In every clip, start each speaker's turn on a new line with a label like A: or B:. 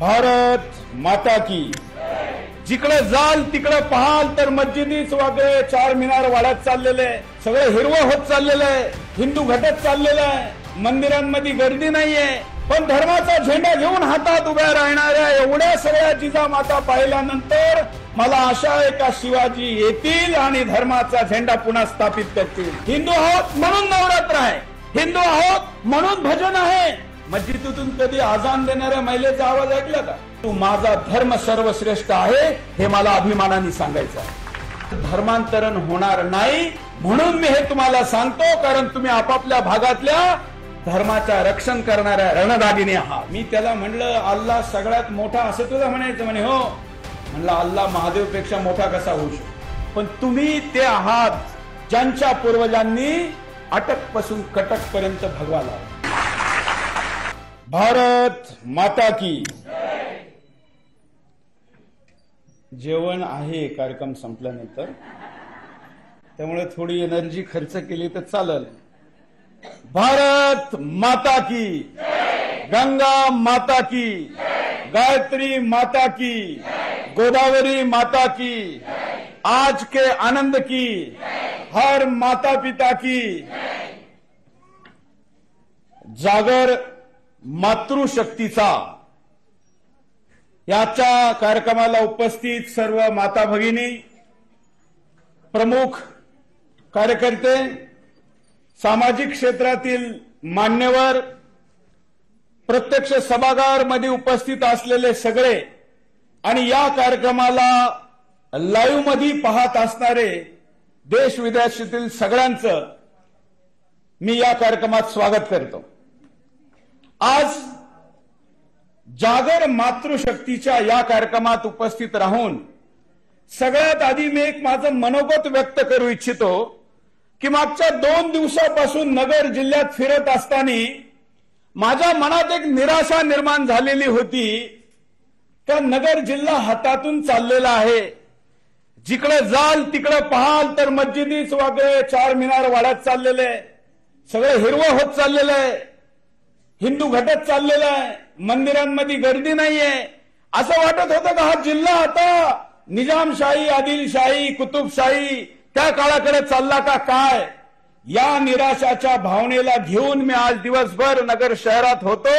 A: भारत माता की। जिकडे जाल तिकडे पाहाल तर मस्जिदीच वागळे, चार मिनार वाढत चाललेले, सगळं हिरवं होत चाललेलं आहे, हिंदू घटत चाललेलं आहे, मंदिरांमध्ये गर्दी नाहीये, पण धर्माचा झेंडा घेऊन हातात उभ्या राहणाऱ्या एवढ्या सगळ्या जिजामाता पाहिल्यानंतर मला आशा आहे का शिवाजी येतील आणि धर्माचा झेंडा पुन्हा स्थापित करतील। हिंदू आहोत म्हणून नवरात्र आहे, हिंदू आहोत म्हणून भजन आहे। मस्जिदीतून कधी आजान देणाऱ्या महिलेचा आवाज ऐकला का? तू माझा धर्म सर्वश्रेष्ठ आहे हे मला अभिमानाने सांगायचं आहे। धर्मांतरण होणार नाही म्हणून मी हे तुम्हाला सांगतो, कारण तुम्ही आपापल्या भागातल्या धर्माच्या रक्षण करणाऱ्या रणदागिनी आहात। मी त्याला म्हणलं अल्लाह सगळ्यात मोठा असं तुला म्हणायचं म्हणे, हो म्हणलं अल्लाह महादेव पेक्षा मोठा कसा होऊ शकतो, पण तुम्ही ते आहात ज्यांच्या पूर्वजांनी अटक पासून कटक पर्यंत भगवा लावला। भारत माता की। जेवण आहे कार्यक्रम संपल्यानंतर, त्यामुळे थोडी एनर्जी खर्च केली तर चालेल। भारत माता की, गंगा माता की, गायत्री माता की, गोदावरी माता की, आज के आनंद की, हर माता पिता की। जागर मातृशक्तीचा याच्या कार्यक्रमाला उपस्थित सर्व माता भगिनी, प्रमुख कार्यकर्ते, सामाजिक क्षेत्रातील मान्यवर, प्रत्यक्ष सभागार मध्ये उपस्थित असलेले सगळे आणि या कार्यक्रमाला लाईव्ह मध्ये पाहत असणारे देश विदेशातील सगळ्यांचं मी या कार्यक्रमात स्वागत करतो। आज जागर मातृशक्तीच्या या कार्यक्रमात उपस्थित राहून सगळ्यात आधी मी एक माझं मनोगत व्यक्त करू इच्छितो की मागच्या 2 दिवसापासून नगर जिल्ह्यात फिरत असताना माझ्या मनात एक निराशा निर्माण झालेली होती का नगर जिल्हा हातातून चाललेला आहे। जिकडे जाल तिकडे पाहाल तर मस्जिदीच वागळे, चार मिनार वाढत चाललेले, सगळं हिरवं होत चाललेलं आहे, हिंदू घटत चाललेला आहे, मंदिरांमध्ये गर्दी नाहीये। असं वाटत होतं का हा जिल्हा आता निजामशाही, आदिलशाही, कुतुबशाही त्या काळाकडे चालला का काय? या निराशाच्या भावनेला घेऊन मी आज दिवसभर नगर शहरात होतो,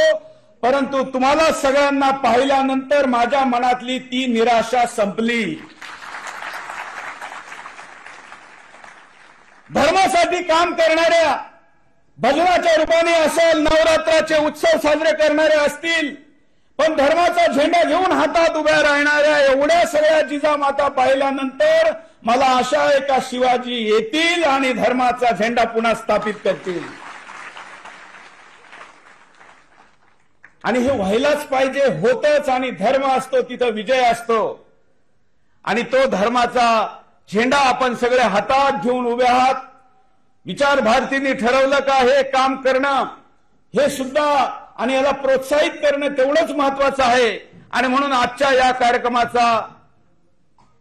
A: परंतु तुम्हाला सगळ्यांना पाहिल्यानंतर माझ्या मनातली ती निराशा संपली। धर्मासाठी काम करणाऱ्या, भजनाच्या रूपाने असेल, नवरात्राचे उत्सव साजरे करणारे असतील, पण धर्माचा झेंडा घेऊन हातात उभ्या राहणाऱ्या एवढ्या सगळ्या जिजामाता पाहिल्यानंतर मला आशा आहे का शिवाजी येतील आणि धर्माचा झेंडा पुन्हा स्थापित करतील। आणि हे व्हायलाच पाहिजे, होतच। आणि धर्म असतो तिथं विजय असतो, आणि तो धर्माचा झेंडा आपण सगळे हातात घेऊन उभे आहात। विचार भारतीने ठरवलं का हे काम करणं हे सुद्धा आणि याला प्रोत्साहित करणं तेवढंच महत्वाचं आहे, आणि म्हणून आजच्या या कार्यक्रमाचा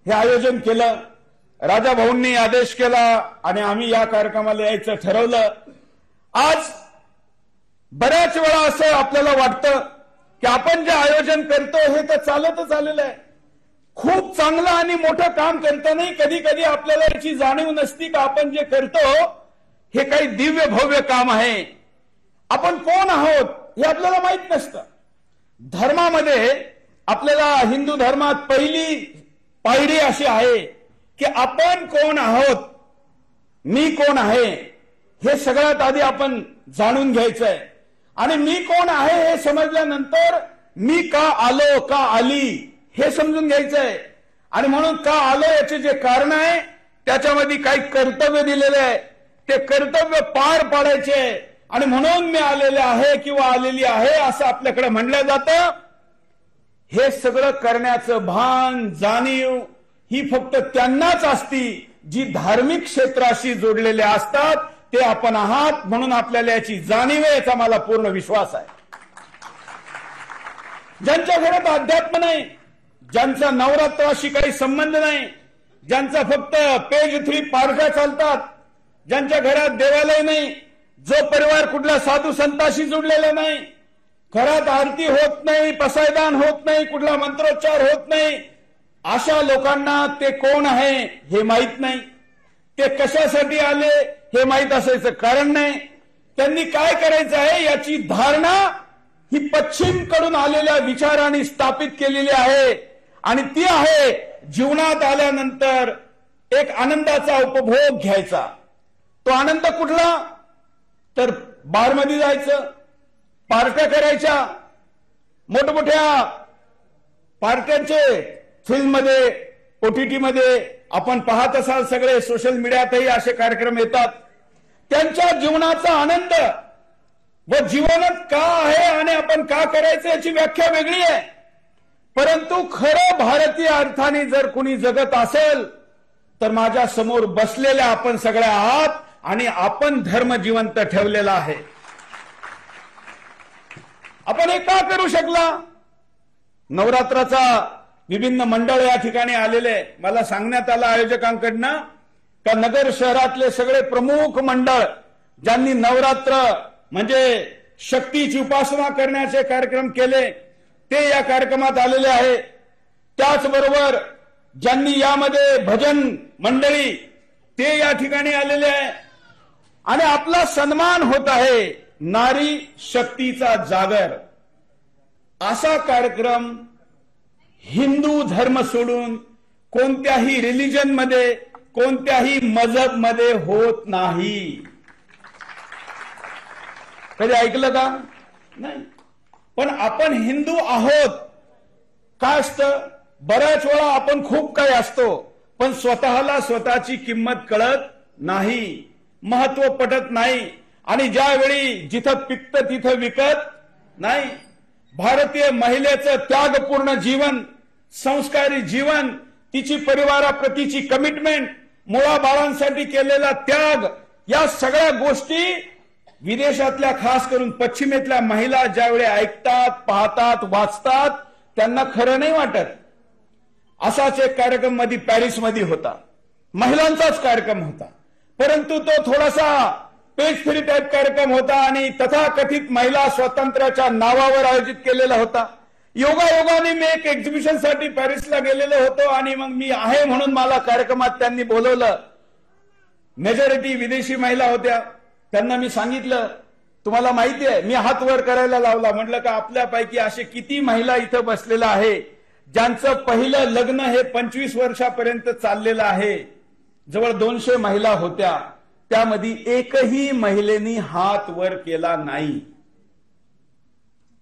A: हे आयोजन केलं। राजा भाऊंनी आदेश केला आणि आम्ही या कार्यक्रमाला यायचं ठरवलं। आज बऱ्याच वेळा असं आपल्याला वाटतं की आपण जे आयोजन करतो हे तर चालतच आलेलं आहे, खूप चांगलं आणि मोठं काम करतानाही कधी कधी आपल्याला याची जाणीव नसती का आपण जे करतो हे काही दिव्य भव्य काम आहे। आपण कोण आहोत हे आपल्याला माहित नसतं। धर्मामध्ये आपल्याला हिंदू धर्मात पहिली पायरी अशी आहे की आपण कोण आहोत, मी कोण आहे हे सगळ्यात आधी आपण जाणून घ्यायचंय। आणि मी कोण आहे हे समजल्यानंतर मी का आलो, का आली हे समजून घ्यायचंय। आणि म्हणून का आलो याचे जे कारण आहे त्याच्यामध्ये काही कर्तव्य दिलेले आहे, ते कर्तव्य पार पाडायचे, आणि म्हणून मी आलेले आहे किंवा आलेली आहे असं आपल्याकडे म्हणलं जातं। हे सगळं करण्याचं भान, जाणीव ही फक्त त्यांनाच असती जी धार्मिक क्षेत्राशी जोडलेले असतात, ते आपण आहात। म्हणून आपल्याला याची जाणीव आहे याचा मला पूर्ण विश्वास आहे। ज्यांच्या घरात अध्यात्म नाही, ज्यांचा नवरात्राशी काही संबंध नाही, ज्यांचा फक्त पेज 3 पारख्या चालतात, ज्यांच्या घरात देवालय नाही, जो परिवार कुठल्या साधू संतांशी जोडलेला नाही, घरात आरती होत नाही, पसायदान होत नाही, कुठला मंत्रोच्चार होत नाही, अशा लोकांना ते कोण आहे हे माहित नाही, ते कशासाठी आले हे माहित असायचं कारण नाही, त्यांनी काय करायचं आहे याची धारणा ही पश्चिम कडून आलेल्या विचारांनी स्थापित केलेली आहे आणि ती आहे जीवनात आल्यानंतर एक आनंदाचा उपभोग घ्यायचा. तो आनंद कुठला? तर बारमध्ये जायचं, पार्ट्या करायच्या, मोठमोठ्या पार्ट्यांचे फिल्ममध्ये, OTT मध्ये आपण पाहत असाल, सगळे सोशल मीडियातही असे कार्यक्रम येतात. त्यांच्या जीवनाचा आनंद व जीवनात का आहे आणि आपण का करायचं याची व्याख्या वेगळी आहे. परंतु खरं भारतीय अर्थाने जर कोणी जगत असेल तर माझ्या समोर बसलेल्या आपण सगळ्या आहात आणि आपण धर्म जिवंत ठेवलेला आहे. आपण हे का करू शकला? नवरात्राचा विभिन्न मंडळ या ठिकाणी आलेले. मला सांगण्यात आलं आयोजकांकडनं का नगर शहरातले सगळे प्रमुख मंडळ ज्यांनी नवरात्र म्हणजे शक्तीची उपासना करण्याचे कार्यक्रम केले ते या कार्यक्रमात आलेले आहे. त्याचबरोबर ज्यांनी यामध्ये भजन मंडळी ते या ठिकाणी आलेले आहे आणि आपला सन्मान होत आहे. नारी शक्तीचा जागर असा कार्यक्रम हिंदू धर्म सोडून कोणत्याही रिलिजन मध्ये, कोणत्याही मजहब मध्ये होत नाही. कधी ऐकलं का? नाही. पण आपण हिंदू आहोत. काय असतं, बऱ्याच वेळा आपण खूप काही असतो पण स्वतःला स्वतःची किंमत कळत नाही, महत्व पटत नाही आणि ज्यावेळी जिथं पिकत तिथं विकत नाही. भारतीय महिलेचं त्यागपूर्ण जीवन, संस्कारी जीवन, तिची परिवाराप्रतीची कमिटमेंट, मुलाबाळांसाठी केलेला त्याग, या सगळ्या गोष्टी विदेशातल्या खास करून पश्चिमेतल्या महिला ज्यावेळी ऐकतात, पाहतात, वाचतात त्यांना खरं नाही वाटत. असाच एक कार्यक्रम मध्ये पॅरिसमध्ये होता, महिलांचाच कार्यक्रम होता, परंतु तो थोडासा पेज फ्री टाईप कार्यक्रम होता आणि तथाकथित महिला स्वातंत्र्याच्या नावावर आयोजित केलेला होता. योगायोगाने मी एक एक्झिबिशन साठी पॅरिसला गेलेलो होतो आणि मग मी आहे म्हणून मला कार्यक्रमात त्यांनी बोलवलं. मेजॉरिटी विदेशी महिला होत्या. त्यांना मी सांगितलं, तुम्हाला माहिती आहे, मी हात वर करायला लावला. म्हटलं का आपल्यापैकी असे किती महिला इथं बसलेला आहे ज्यांचं पहिलं लग्न हे 25 वर्षापर्यंत चाललेलं आहे. जवळ 200 महिला होत्या. त्यामध्ये एकही महिलेनी हात वर केला नाही.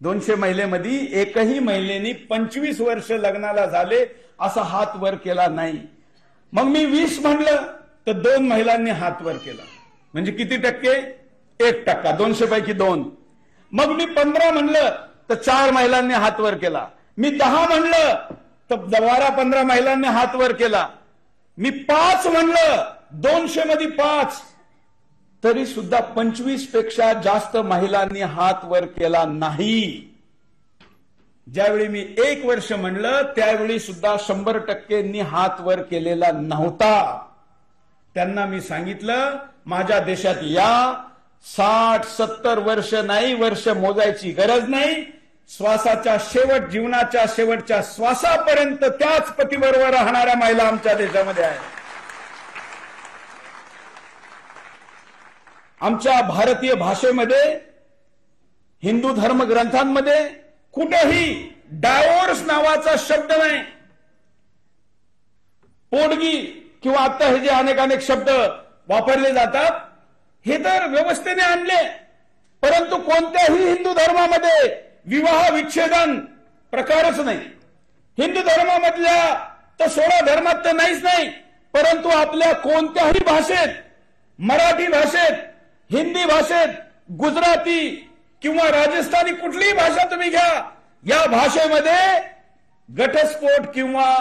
A: 200 महिलेमध्ये एकही महिलेनी 25 वर्ष लग्नाला झाले असा हात वर केला नाही. मग मी 20 म्हणलं तर 2 महिलांनी हात वर केला. म्हणजे किती टक्के? 1%. 200 पैकी 2. मग मी 15 म्हणलं तर 4 महिलांनी हात वर केला. मी 10 म्हणलं तर 12-15 महिलांनी हात वर केला. मी 5 म्हणलं 200 मध्ये 5, तरी सुद्धा 25 पेक्षा जास्त महिलांनी हात वर केला नाही. ज्यावेळी मी 1 वर्ष म्हणलं त्यावेळी सुद्धा 100%नी हात वर केलेला नव्हता. त्यांना मी सांगितलं, माझ्या देशात या 60-70 वर्ष नाही, वर्ष मोजायची गरज नाही. श्वासाच्या शेवट, जीवनाच्या शेवटच्या श्वासापर्यंत त्याच पतीबरोबर राहणाऱ्या महिला आमच्या देशामध्ये आहेत. आमच्या भारतीय भाषेमध्ये, हिंदू धर्मग्रंथांमध्ये कुठेही डायव्होर्स नावाचा शब्द नाही. पोटगी किंवा आता हे जे अनेक शब्द वापरले जातात हे तर व्यवस्थेने आणले, परंतु कोणत्याही हिंदू धर्मामध्ये विवाह विच्छेदन प्रकारच नाही. हिंदू धर्मामधल्या तर 16 धर्मात तर नाहीच नाही, परंतु आपल्या कोणत्याही भाषेत, मराठी भाषेत, हिंदी भाषेत, गुजराती किंवा राजस्थानी, कुठलीही भाषा तुम्ही घ्या, या भाषेमध्ये घटस्फोट किंवा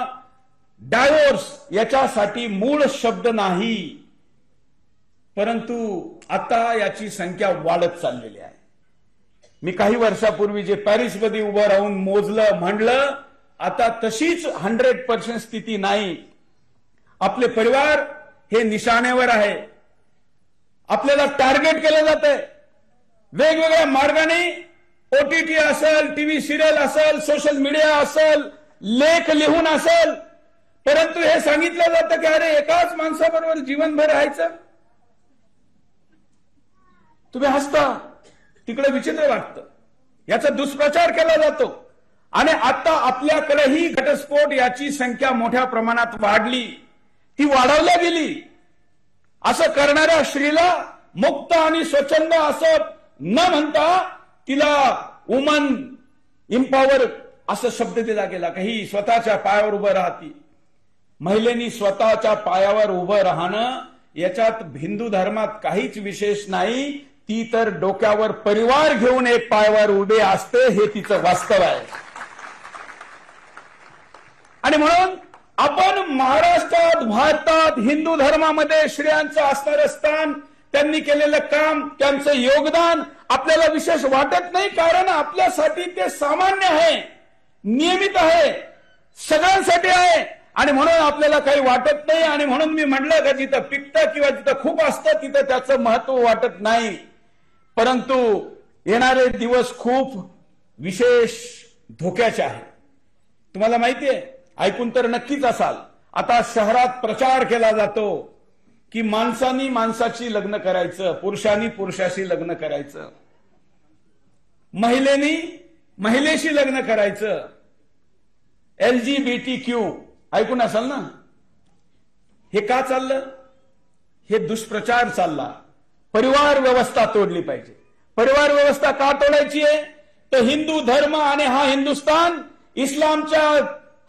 A: डायव्होर्स याच्यासाठी मूळ शब्द नाही. परंतु आता याची संख्या वाढत चाललेली आहे. मी काही वर्षापूर्वी जे पॅरिसमध्ये उभं राहून मोजलं, म्हणलं, आता तशीच 100% स्थिती नाही. आपले परिवार हे निशाण्यावर आहे. आपल्याला टार्गेट केलं जात आहे. वेगवेगळ्या मार्गाने OTT असेल, टीव्ही सिरियल असेल, सोशल मीडिया असेल, लेख लिहून असेल, परंतु हे सांगितलं जातं की अरे एकाच माणसाबरोबर जीवनभर राहायचं. तुम्ही हसता, तिकडे विचित्र वाटतं. याचा दुष्प्रचार केला जातो आणि आता आपल्याकडेही घटस्फोट याची संख्या मोठ्या प्रमाणात वाढली, ती वाढवल्या गेली. असं करणाऱ्या स्त्रीला मुक्त आणि स्वच्छंद असं न म्हणता तिला वुमन इम्पॉवर असं शब्द दिला गेला की ही स्वतःच्या पायावर उभं राहते. महिलेनी स्वतःच्या पायावर उभं राहणं याच्यात हिंदू धर्मात काहीच विशेष नाही. ती तर डोक्यावर परिवार घेऊन एक पायावर उभे असते, हे तिचं वास्तव आहे. आणि म्हणून आपण महाराष्ट्रात, भारतात, हिंदू धर्मामध्ये स्त्रियांचं असणारं स्थान, त्यांनी केलेलं काम, त्यांचं योगदान आपल्याला विशेष वाटत नाही, कारण आपल्यासाठी ते सामान्य आहे, नियमित आहे, सगळ्यांसाठी आहे. आणि म्हणून आपल्याला काही वाटत नाही. आणि म्हणून मी म्हटलं की जिथं पिकतं किंवा जिथं खूप असतं तिथं त्याचं महत्व वाटत नाही. परंतु येणारे दिवस खूप विशेष धोक्याचे आहेत. तुम्हाला माहितीये, ऐकून तर नक्कीच असाल, आता शहरात प्रचार केला जातो की माणसानी माणसाशी लग्न करायचं, पुरुषांनी पुरुषाशी लग्न करायचं, महिलेनी महिलेशी लग्न करायचं. LGBTQ ऐकून असाल ना. हे का चाललं? हे दुष्प्रचार चालला. परिवार व्यवस्था तोडली पाहिजे. परिवार व्यवस्था का तोडायची आहे? तर हिंदू धर्म आणि हा हिंदुस्थान इस्लामच्या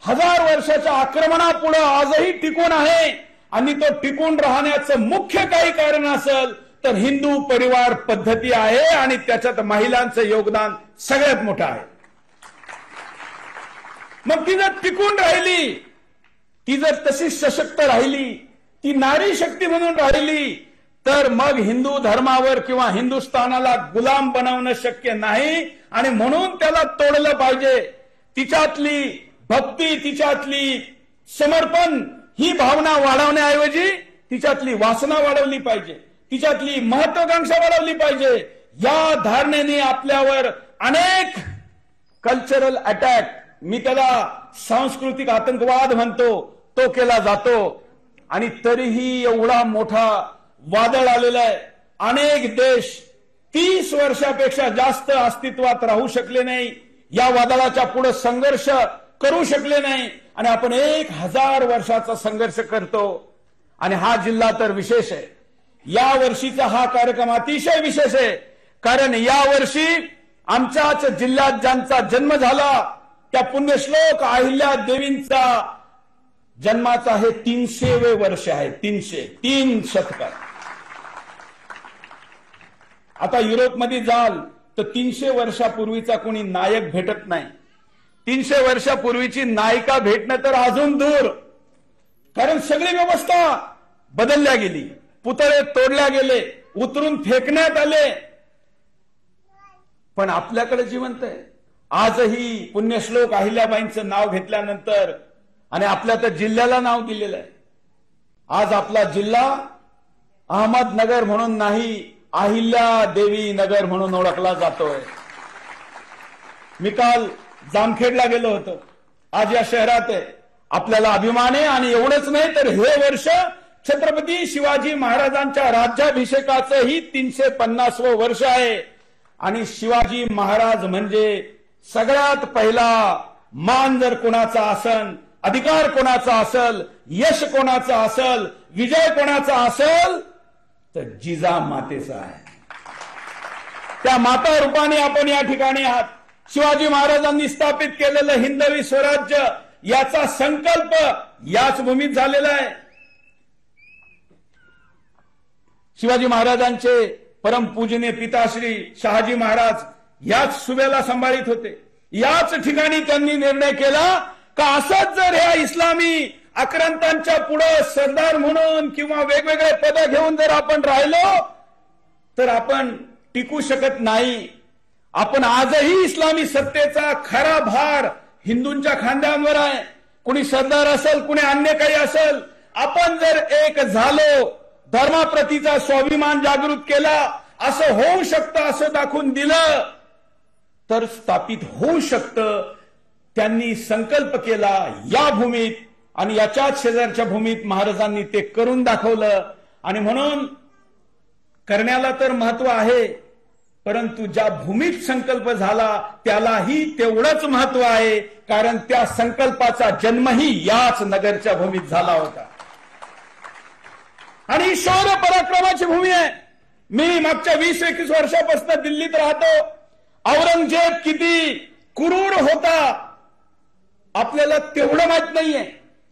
A: 1000 वर्षाच्या आक्रमणापुढे आजही टिकून आहे. आणि तो टिकून राहण्याचं मुख्य काही कारण असेल तर हिंदू परिवार पद्धती आहे आणि त्याच्यात महिलांचं योगदान सगळ्यात मोठं आहे. मग ती जर टिकून राहिली, ती जर तशी सशक्त राहिली, ती नारी शक्ती म्हणून राहिली, तर मग हिंदू धर्मावर किंवा हिंदुस्थानाला गुलाम बनवणं शक्य नाही. आणि म्हणून त्याला तोडलं पाहिजे. तिच्यातली भक्ती, तिच्यातली समर्पण ही भावना वाढवण्याऐवजी तिच्यातली वासना वाढवली पाहिजे, तिच्यातली महत्वाकांक्षा वाढवली पाहिजे. या धारणेने आपल्यावर अनेक कल्चरल अटॅक, मी त्याला सांस्कृतिक आतंकवाद म्हणतो, तो केला जातो. आणि तरीही एवढा मोठा वादळ आलेला आहे. अनेक देश 30 वर्षापेक्षा जास्त अस्तित्वात राहू शकले नाही, या वादळाच्या पुढे संघर्ष करू शकले नाही. आणि आपण 1000 वर्षाचा संघर्ष करतो. आणि हा जिल्हा तर विशेष आहे. या वर्षीचा हा कार्यक्रम अतिशय विशेष आहे, कारण या वर्षी आमच्याच जिल्ह्यात ज्यांचा जन्म झाला त्या पुण्यश्लोक अहिल्या देवींचा जन्माचा हे 300वे वर्ष आहे. 300 शतकात. आता युरोपमध्ये जाल तर 300 वर्षापूर्वीचा कोणी नायक भेटत नाही. 300 वर्षापूर्वीची नायिका भेटणं तर अजून दूर, कारण सगळी व्यवस्था बदलल्या गेली, पुतळे तोडल्या गेले, उतरून फेकण्यात आले. पण आपल्याकडे जिवंत आहे. आजही पुण्यश्लोक अहिल्याबाईंचं नाव घेतल्यानंतर, आणि आपल्या तर जिल्ह्याला नाव दिलेलं आहे. आज आपला जिल्हा अहमदनगर म्हणून नाही, अहिल्या देवी नगर म्हणून ओळखला जातोय. मी काल जामखेडला गेलो होतो, आज या शहरात आहे. आपल्याला अभिमान आहे. आणि एवढंच नाही तर हे वर्ष छत्रपती शिवाजी महाराजांच्या राज्याभिषेकाचंही 350वं वर्ष आहे. आणि शिवाजी महाराज म्हणजे सगळ्यात पहिला मान जर कोणाचा असेल, अधिकार कोणाचा असेल, यश कोणाचा असेल, विजय कोणाचा असेल तर जिजा मातेचा आहे. त्या माता रूपाने आपण या ठिकाणी आहात. शिवाजी महाराजांनी स्थापित केलेलं हिंदवी स्वराज्य याचा संकल्प याच भूमीत झालेला आहे. शिवाजी महाराजांचे परमपूजनीय पिताश्री शहाजी महाराज याच सुभेला सांभाळीत होते. याच ठिकाणी त्यांनी निर्णय केला का असंच जर ह्या इस्लामी आक्रांतांच्या पुढे सरदार म्हणून किंवा वेगवेगळे पद घेऊन जर आपण राहिलो तर आपण टिकू शकत नाही. आपण आजही इस्लामी सत्तेचा खरा भार हिंदूंच्या खांद्यांवर आहे. कुणी सरदार असेल, कुणी अन्य काही असेल, आपण जर एक झालो, धर्माप्रतीचा स्वाभिमान जागृत केला, असं होऊ शकतं असं दाखवून दिलं तर स्थापित होऊ शकतं. त्यांनी संकल्प केला या भूमीत आणि याच्याच शेजारच्या भूमीत महाराजांनी ते करून दाखवलं. आणि म्हणून करण्याला तर महत्व आहे, परंतु ज्या भूमीत संकल्प झाला त्यालाही तेवढंच महत्व आहे, कारण त्या संकल्पाचा जन्मही याच नगरच्या भूमीत झाला होता. आणि शौर्य पराक्रमाची भूमी आहे. मी मागच्या 20-21 वर्षापासून दिल्लीत राहतो. औरंगजेब किती क्रूर होता आपल्याला तेवढं माहित नाहीये,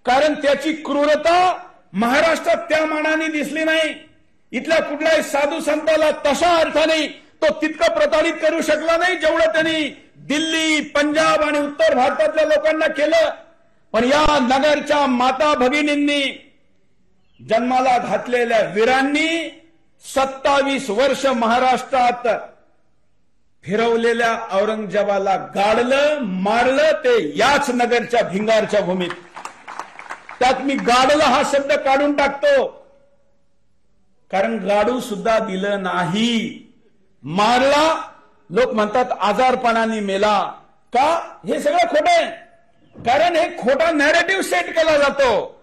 A: कारण त्याची क्रूरता महाराष्ट्रात त्या मानाने दिसली नाही. इथल्या कुठल्याही साधू संताला तशा अर्थाने तो तितकं प्रताडित करू शकला नाही जेवढं त्यांनी दिल्ली, पंजाब आणि उत्तर भारतातल्या लोकांना केलं. पण या नगरच्या माता भगिनींनी, जन्माला घातलेल्या वीरांनी 27 वर्ष महाराष्ट्रात फिरवलेल्या औरंगजेबाला गाडलं, मारलं, ते याच नगरच्या भिंगारच्या भूमीत. त्यात मी गाडलं हा शब्द काढून टाकतो, कारण गाडू सुद्धा दिलं नाही. मारला, लोक म्हणतात आजारपणाने मेला. का? हे सगळं खोटं आहे. कारण हे खोटा नॅरेटिव्ह सेट केला जातो.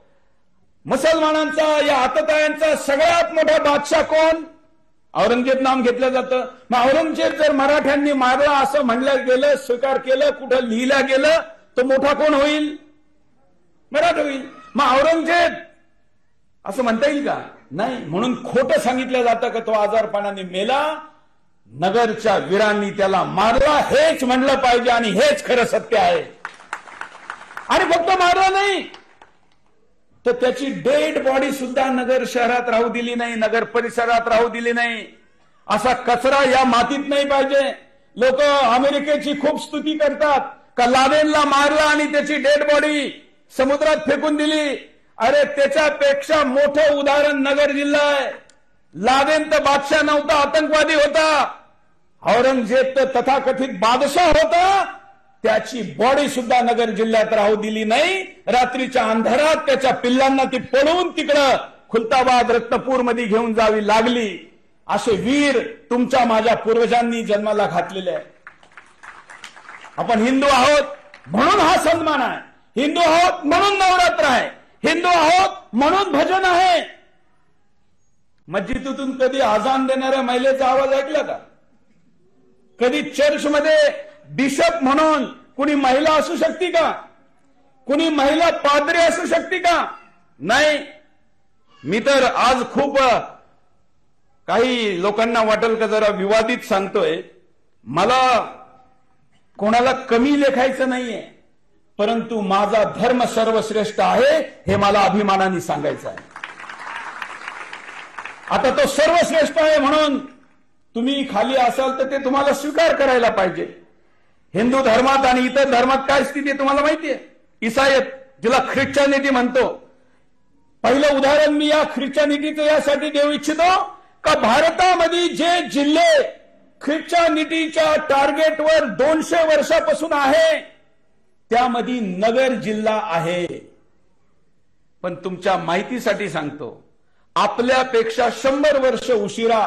A: मुसलमानांचा, या आततायांचा सगळ्यात मोठा बादशाह कोण? औरंगजेब नाम घेतलं जातं. मग औरंगजेब जर मराठ्यांनी मारला असं म्हणलं गेलं, स्वीकार केलं, कुठं लिहिलं गेलं, तर मोठा कोण होईल? मराठा होईल. मग औरंगजेब असं म्हणता येईल का? नाही. म्हणून खोटं सांगितलं जातं की तो आजारपणाने मेला, नगरच्या वीरांनी त्याला मारला, हेच म्हणलं पाहिजे आणि हेच खरं सत्य आहे. आणि फक्त मारला नाही तर त्याची डेड बॉडी सुद्धा नगर शहरात राहू दिली नाही, नगर परिसरात राहू दिली नाही. असा कचरा या मातीत नाही पाहिजे. लोक अमेरिकेची खूप स्तुती करतात का लादेनला मारला आणि त्याची डेड बॉडी समुद्रात फेकून दिली. अरे त्याच्यापेक्षा मोठं उदाहरण नगर जिल्हा आहे. लादेन तर बादशाह नव्हता, आतंकवादी होता. औरंगजेब तर तथाकथित बादशाह होता. त्याची बॉडी सुद्धा नगर जिल्ह्यात राहू दिली नाही. रात्रीच्या अंधारात त्याच्या पिल्लांना ती पळवून तिकडं खुलताबाद, रत्नपूर मध्ये घेऊन जावी लागली. असे वीर तुमच्या माझ्या पूर्वजांनी जन्माला घातलेले आहे. आपण हिंदू आहोत म्हणून हा सन्मान आहे. हिंदू आहोत म्हणून नवरात्र आहे. हिंदू आहोत म्हणून भजन आहे. मस्जिदीतून कधी आजान देणाऱ्या महिलेचा आवाज ऐकला का? कधी चर्चमध्ये बिशप म्हणून कुणी महिला असू शकते का? कुणी महिला पाद्री असू शकते का? नाही. मी तर आज खूप काही लोकांना वाटेल का जरा विवादित सांगतोय. मला कोणाला कमी लेखायचं नाहीये, परंतु माझा धर्म सर्वश्रेष्ठ आहे हे मला अभिमानाने सांगायचं आहे. आता तो सर्वश्रेष्ठ आहे म्हणून तुम्ही खाली असाल तर ते तुम्हाला स्वीकार करायला पाहिजे. हिंदू धर्मात आणि इतर धर्मात काय स्थिती आहे तुम्हाला माहितीये? इसायत, जिला ख्रिश्चनिटी म्हणतो. पहिलं उदाहरण मी या ख्रिश्चनिटीचं यासाठी देऊ इच्छितो का भारतामध्ये जे जिल्हे ख्रिश्चनिटीच्या टार्गेटवर 200 वर्षापासून आहे त्यामध्ये नगर जिल्हा आहे. पण तुमच्या माहितीसाठी सांगतो, आपल्यापेक्षा 100 वर्ष उशिरा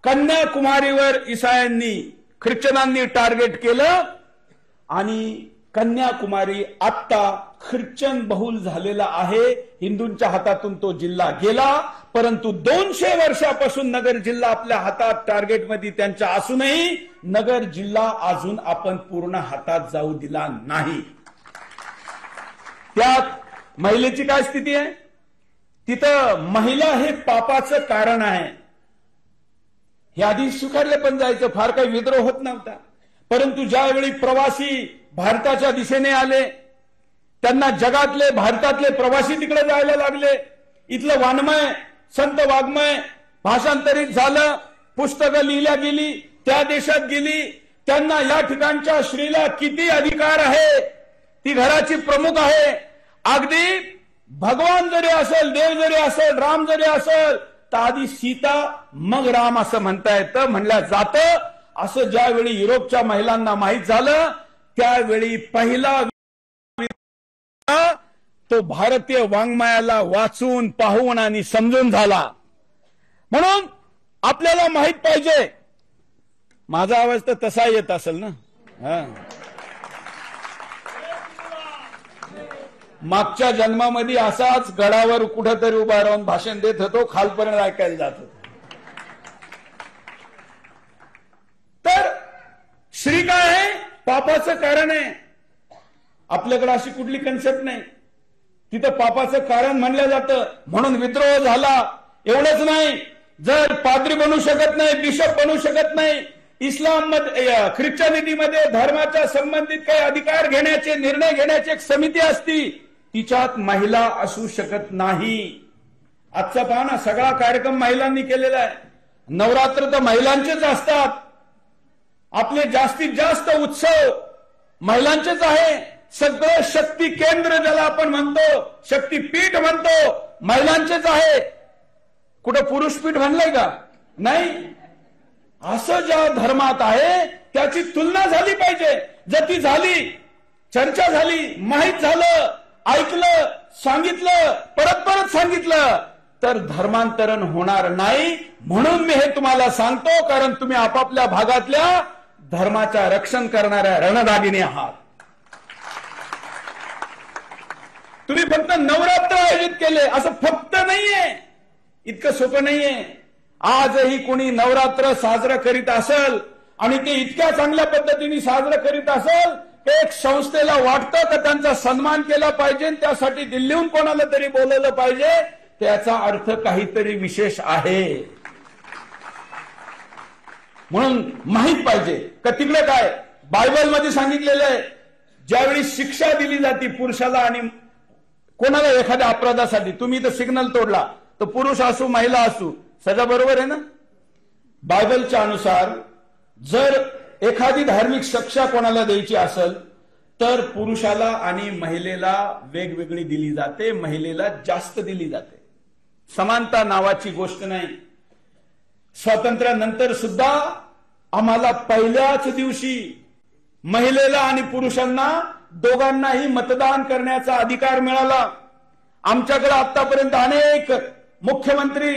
A: कन्याकुमारीवर इसायांनी, ख्रिश्चनांनी टार्गेट केलं आणि कन्याकुमारी आत्ता ख्रिश्चन बहुल झालेला आहे. हिंदूंच्या हातातून तो जिल्हा गेला, परंतु 200 वर्षापासून नगर जिल्हा आपल्या हातात टार्गेटमध्ये त्यांच्या असूनही नगर जिल्हा अजून आपण पूर्ण हातात जाऊ दिला नाही. त्यात महिलेची काय स्थिती आहे? तिथं महिला हे पापाचं कारण आहे. हे आधी स्वीकारले पण जायचं, फार काही विद्रोह होत नव्हता. परंतु ज्यावेळी प्रवासी भारताच्या दिशेने आले, त्यांना जगातले, भारतातले प्रवासी तिकडे जायला लागले. इथलं वाङ्मय, संत वाङ्मय भाषांतरित झालं, पुस्तकं लिहिल्या गेली, त्या देशात गेली. त्यांना या ठिकाणच्या स्त्रीला किती अधिकार आहे, ती घराची प्रमुख आहे. अगदी भगवान जरी असेल, देव जरी असेल, राम जरी असेल, तर आधी सीता मग राम असं म्हणता येतं, म्हणलं जातं. असं ज्यावेळी युरोपच्या महिलांना माहीत झालं त्यावेळी पहिला तो भारतीय वाङ्मयाला वाचून, पाहून आणि समजून झाला. म्हणून आपल्याला माहित पाहिजे. माझा आवाज तर तसा येत असेल ना? मागच्या जन्मामध्ये असाच गडावर कुठेतरी उभा राहून भाषण देत होतो, खालपर्यंत ऐकायला जात होतो. तर श्री काय आहे? पापाचं कारण आहे. आपल्याकडे अशी कुठली कन्सेप्ट नाही. तिथं पापाचं कारण म्हणलं जातं म्हणून विद्रोह झाला. एवढंच नाही, जर पाद्री बनू शकत नाही, बिशप बनू शकत नाही, इस्लाम मध्ये ख्रिश्चनिटीमध्ये धर्माच्या संबंधित काही अधिकार घेण्याचे, निर्णय घेण्याची एक समिती असती, तिच्यात महिला असू शकत नाही. आजचा पहा ना, सगळा कार्यक्रम महिलांनी केलेला आहे. नवरात्र तर महिलांचेच असतात. आपले जास्तीत जास्त उत्सव महिलांचेच आहे. सगळं शक्ती केंद्र ज्याला आपण म्हणतो, शक्तीपीठ म्हणतो, महिलांचेच आहे. कुठं पुरुषपीठ म्हणलंय का? नाही. असं ज्या धर्मात आहे त्याची तुलना झाली पाहिजे. जर ती झाली, चर्चा झाली, माहीत झालं, ऐकलं, सांगितलं, परत परत सांगितलं, तर धर्मांतरण होणार नाही. म्हणून मी हे तुम्हाला सांगतो, कारण तुम्ही आपापल्या भागातल्या धर्माच्या रक्षण करणाऱ्या रणदागिनी आहात. तुम्ही फक्त नवरात्र आयोजित केले असं फक्त नाहीये, इतकं सोपं नाहीये. आजही कोणी नवरात्र साजरं करीत असेल आणि ते इतक्या चांगल्या पद्धतीने साजरं करीत असेल, एक संस्थेला वाटतं की त्यांचा सन्मान केला पाहिजे, त्यासाठी दिल्लीहून कोणाला तरी बोलवलं पाहिजे, त्याचा अर्थ काहीतरी विशेष आहे. म्हणून माहित पाहिजे का तिकडे काय बायबलमध्ये सांगितलेलं आहे. ज्यावेळी शिक्षा दिली जाते पुरुषाला आणि कोणाला एखाद्या अपराधासाठी, तुम्ही तर सिग्नल तोडला, तर पुरुष असू महिला असू, सजा बरोबर आहे ना? बायबलच्या अनुसार जर एखादी धार्मिक शिक्षा कोणाला द्यायची असेल तर पुरुषाला आणि महिलेला वेगवेगळी दिली जाते, महिलेला जास्त दिली जाते. समानता नावाची गोष्ट नाही. स्वातंत्र्यानंतर सुद्धा आम्हाला पहिल्याच दिवशी महिलेला आणि पुरुषांना दोघांनाही मतदान करण्याचा अधिकार मिळाला. आमच्याकडे आतापर्यंत अनेक मुख्यमंत्री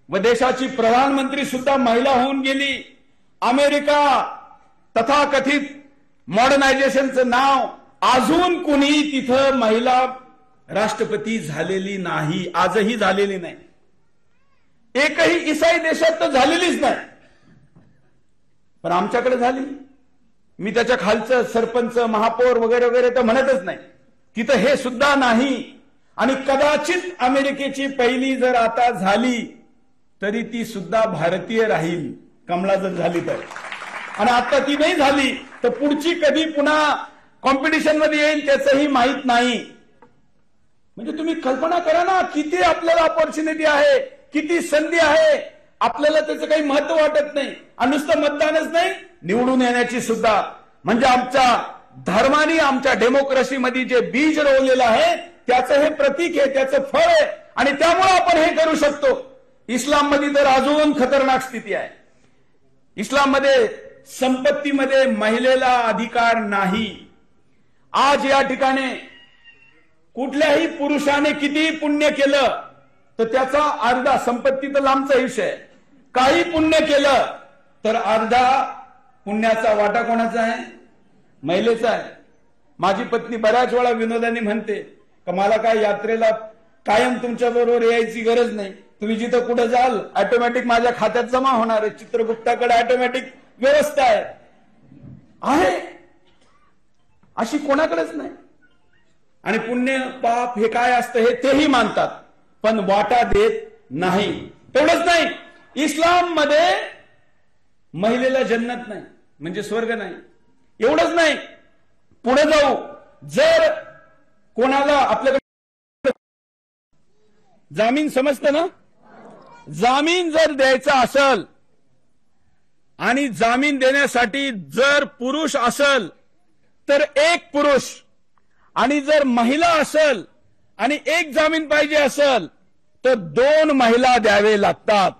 A: व देशाची प्रधानमंत्री सुद्धा महिला होऊन गेली. अमेरिका तथाकथित मॉडर्नायझेशनचं नाव, अजून कुणी तिथं महिला राष्ट्रपती झालेली नाही, आजही झालेली नाही. एकही ईसाई देशात तर झालेलीच नाही, पण आमच्याकडे झाली. मी त्याच्या खालचं सरपंच, महापौर वगैरे वगैरे तर म्हणतच नाही, तिथं हे सुद्धा नाही. आणि कदाचित अमेरिकेची पहिली जर आता झाली तरी ती सुद्धा भारतीय राहील, कमला जर झाली तर. आणि आता ती नाही झाली तर पुढची कधी पुन्हा कॉम्पिटिशन मध्ये येईल त्याचंही माहीत नाही. म्हणजे तुम्ही कल्पना करा ना, किती आपल्याला ऑपॉर्च्युनिटी आहे, किती संधी आहे. आपल्याला त्याचं काही महत्व वाटत नाही. आणि नुसतं मतदानच नाही, निवडून येण्याची सुद्धा. म्हणजे आमच्या धर्माने आमच्या डेमोक्रेसीमध्ये जे बीज रोवलेलं आहे त्याचं हे प्रतीक आहे, त्याचं फळ आहे. आणि त्यामुळे आपण हे करू शकतो. इस्लाममध्ये तर अजून खतरनाक स्थिती आहे. इस्लाममध्ये संपत्तीमध्ये महिलेला अधिकार नाही. आज या ठिकाणी कुठल्याही पुरुषाने किती पुण्य केलं तर त्याचा अर्धा, संपत्ती तर लांबचा विषय, काही पुण्य केलं तर अर्धा पुण्याचा वाटा कोणाचा आहे? महिलेचा आहे. माझी पत्नी बऱ्याच वेळा विनोदाने म्हणते का मला काय यात्रेला कायम तुमच्या बरोबर यायची गरज नाही, तुम्ही जिथं कुठे जाल ऑटोमॅटिक माझ्या खात्यात जमा होणार आहे. चित्रगुप्ताकडे ऑटोमॅटिक व्यवस्था आहे. अशी कोणाकडेच नाही. आणि पुण्य पाप हे काय असतं हे तेही मानतात, पण वाटा देत नाही. तेवढंच नाही, इस्लाम मध्ये महिलेला जन्नत नाही, म्हणजे स्वर्ग नाही. एवढंच नाही, पुढे जाऊ, जर कोणाला आपल्याकडे जामीन समजतं ना, जामीन जर द्यायचा असेल आणि जामीन देण्यासाठी जर पुरुष असेल तर एक पुरुष, आणि जर महिला असेल आणि एक जामीन पाहिजे असेल तर 2 महिला द्यावे लागतात.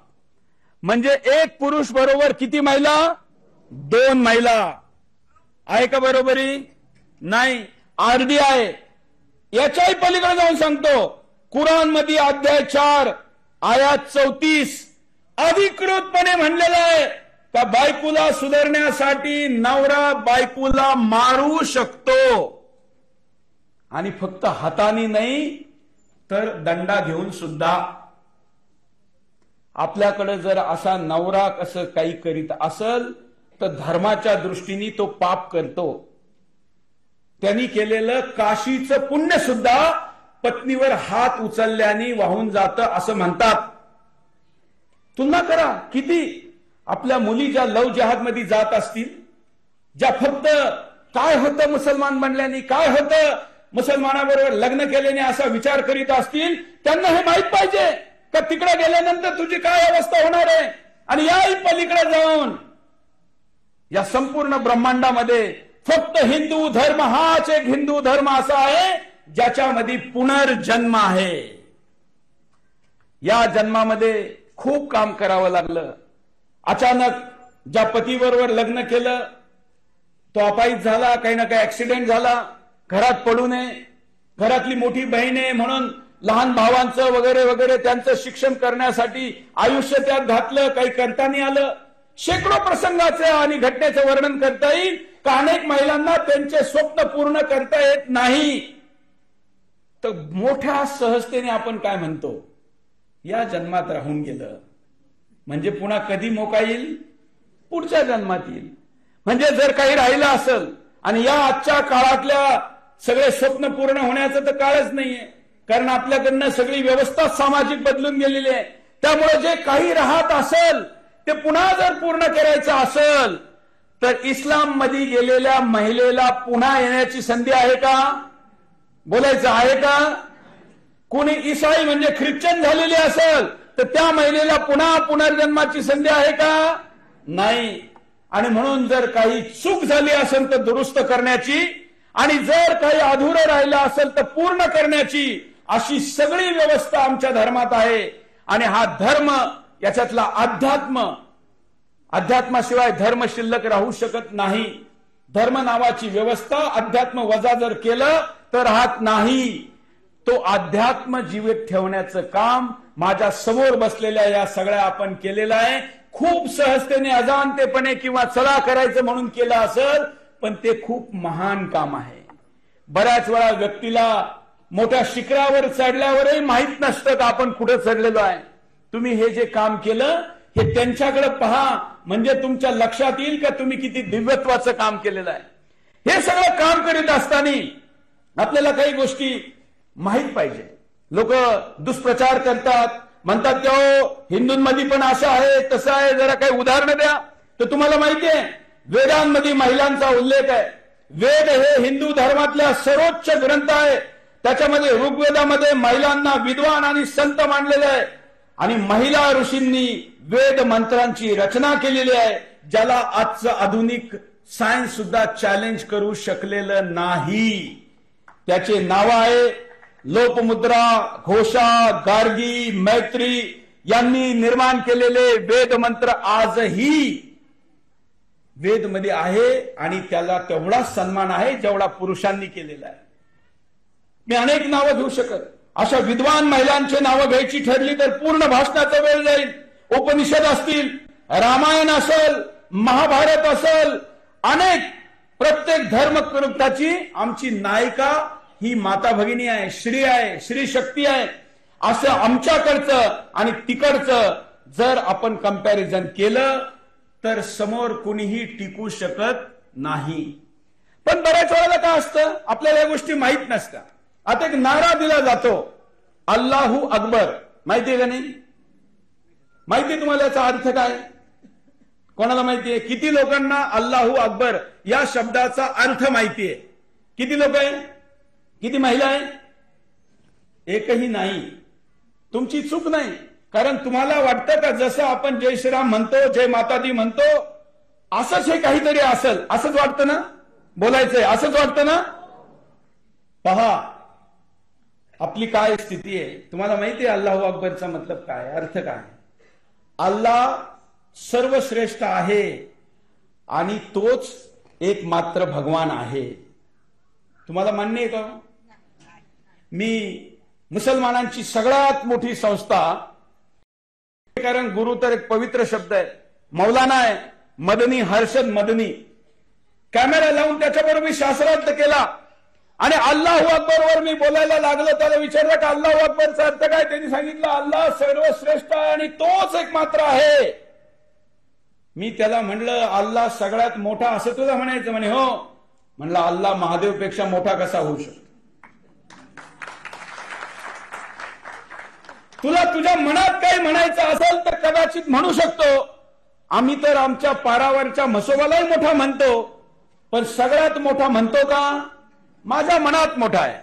A: म्हणजे एक पुरुष बरोबर किती महिला? 2 महिला. आहे का बरोबरी? नाही. आरडी आहे. याच्याही पलीकडे जाऊन सांगतो, कुराण मध्ये अध्याय 4 आयात 34 अधिकृतपणे म्हणलेलं आहे का बायकोला सुधारण्यासाठी नवरा बायकोला मारू शकतो, आणि फक्त हाताने नाही तर दंडा घेऊन सुद्धा. आपल्याकडे जर असा नवरा कसं काही करीत असल तर धर्माच्या दृष्टीने तो पाप करतो. त्यांनी केलेलं काशीचं पुण्य सुद्धा पत्नीवर हात उचलल्याने वाहून जातं असं म्हणतात. तुलना करा, किती आपल्या मुली ज्या लव जिहाद मध्ये जात असतील, ज्या फक्त काय होतं मुसलमान बनल्याने, काय होतं मुसलमानाबरोबर लग्न केल्याने असा विचार करीत असतील, त्यांना हे माहित पाहिजे का तिकडे गेल्यानंतर तुझी काय अवस्था होणार आहे. आणि याही पलीकडे जाऊन या संपूर्ण ब्रह्मांडामध्ये फक्त हिंदू धर्म हाच एक हिंदू धर्म असा आहे ज्याच्यामध्ये पुनर्जन्म आहे. या जन्मामध्ये खूप काम करावं लागलं. अचानक ज्या पतीबरोबर लग्न केलं तो अपायित झाला, काही ना काही ऍक्सिडेंट झाला, घरात पडू नये, घरातली मोठी बहीण आहे म्हणून लहान भावांचं वगैरे वगैरे त्यांचं शिक्षण करण्यासाठी आयुष्य त्यात घातलं, काही करता नाही आलं. शेकडो प्रसंगाचे आणि घटनेचं वर्णन करता येईल का अनेक महिलांना त्यांचे स्वप्न पूर्ण करता येत नाही. तर मोठ्या सहजतेने आपण काय म्हणतो, या जन्मात राहून गेलं म्हणजे पुन्हा कधी मोका येईल, पुढच्या जन्मात येईल. म्हणजे जर काही राहिलं असेल आणि या आजच्या काळातल्या सगळे स्वप्न पूर्ण होण्याचं तर काळच नाहीये, कारण आपल्याकडनं सगळी व्यवस्था सामाजिक बदलून गेलेली आहे. त्यामुळे जे काही राहत असेल ते पुन्हा जर पूर्ण करायचं असेल तर इस्लाम मध्ये गेलेल्या महिलेला पुन्हा येण्याची संधी आहे का? बोलायचं आहे का? कोणी ईसाई म्हणजे ख्रिश्चन झालेली असेल तर त्या महिलेला पुन्हा पुनर्जन्माची संधी आहे का? नाही. आणि म्हणून जर काही चूक झाली असेल तर दुरुस्त करण्याची, आणि जर काही अधुरं राहिलं असेल तर पूर्ण करण्याची, अशी सगळी व्यवस्था आमच्या धर्मात आहे. आणि हा धर्म, याच्यातला अध्यात्माशिवाय धर्म शिल्लक राहू शकत नाही. धर्म नावाची व्यवस्था अध्यात्म वजा जर केलं तर राहत नाही. तो अध्यात्म जीवित ठेवण्याचं काम माझ्या समोर बसलेल्या या सगळ्या आपण केलेलं आहे. खूप सहजतेने अजाणतेपणे किंवा चला करायचं म्हणून केलं असेल, पण ते खूप महान काम आहे. बऱ्याच वेळा व्यक्तीला मोठ्या शिखरावर चढल्यावरही माहित नसतं का आपण कुठे चढलेलो आहे. तुम्ही हे जे काम केलं हे त्यांच्याकडे पहा, म्हणजे तुमच्या लक्षात येईल का तुम्ही किती दिव्यत्वाचं काम केलेलं आहे. हे सगळं काम करीत असताना आपल्याला काही गोष्टी माहित पाहिजे. लोक दुष्प्रचार करतात, म्हणतात की हिंदूंमध्ये पण असं आहे तसं आहे, जरा काही उदाहरणं द्या. तर तुम्हाला माहिती आहे वेदांमध्ये महिलांचा उल्लेख आहे. वेद हे हिंदू धर्मातल्या सर्वोच्च ग्रंथ आहे. त्याच्यामध्ये ऋग्वेदामध्ये महिलांना विद्वान आणि संत मानलेले आहे. आणि महिला ऋषींनी वेद मंत्रांची रचना केलेली आहे, ज्याला आजचं आधुनिक सायन्स सुद्धा चॅलेंज करू शकलेलं नाही. त्याचे नाव आहे लोपमुद्रा, घोषा, गार्गी, मैत्री यांनी निर्माण केलेले वेद मंत्र आजही वेदमध्ये आहे. आणि त्याला तेवढाच सन्मान आहे जेवढा पुरुषांनी केलेला आहे. मी अनेक नावं घेऊ शकत, अशा विद्वान महिलांचे नावं घ्यायची ठरली तर पूर्ण भाषणाचा वेळ जाईल. उपनिषद असतील, रामायण असेल, महाभारत असेल, अनेक प्रत्येक धर्मग्रंथाची आमची नायिका ही माता भगिनी आहे, श्री आहे, श्री शक्ती आहे. असं आमच्याकडचं आणि तिकडचं जर आपण कंपॅरिझन केलं तर समोर कुणीही टिकू शकत नाही. पण बऱ्याच वेळेला काय असतं, आपल्याला या गोष्टी माहित नसतात. आता एक नारा दिला जातो, अल्लाहू अकबर. माहितीये का नाही? माहिती तुम्हाला याचा अर्थ काय? कोणाला माहितीये? किती लोकांना अल्लाहू अकबर या शब्दाचा अर्थ माहितीये? किती लोक आहे? किती महिला आहे? एकही नाही. तुमची चूक नाही, कारण तुम्हाला वाटतं का जसं आपण जय श्रीराम म्हणतो, जय माता दी म्हणतो, असंच हे काहीतरी असेल, असंच वाटतं ना? बोलायचंय असंच वाटतं ना? पहा आपली काय स्थिती आहे. तुम्हाला माहिती आहे अल्लाहू अकबरचा मतलब काय, अर्थ काय? अल्लाह सर्वश्रेष्ठ आहे आणि तोच एक मात्र भगवान आहे. तुम्हाला मान्य आहे का? मी मुसलमानांची सगळ्यात मोठी संस्था, कारण गुरु तर एक पवित्र शब्द आहे, मौलाना आहे, मदनी हर्षद मदनी कॅमेरा लावून त्याच्याबरोबर मी शास्त्रार्थ केला आणि अल्लाहू अकबर वर मी बोलायला लागलो. त्याला विचारलं की अल्लाहू अकबरचा अर्थ काय? त्यांनी सांगितलं अल्लाह सर्वश्रेष्ठ आहे आणि तोच एक मात्र आहे. मी त्याला म्हणलं अल्लाह सगळ्यात मोठा असं तुला म्हणायचं? म्हणे हो. म्हणलं अल्लाह महादेवपेक्षा मोठा कसा होऊ शकतो? तुला तुझ्या मनात काही म्हणायचं असेल तर कदाचित म्हणू शकतो. आम्ही तर आमच्या पारावरच्या म्हसोबालाही मोठा म्हणतो, पण सगळ्यात मोठा म्हणतो का? माझ्या मनात मोठा आहे.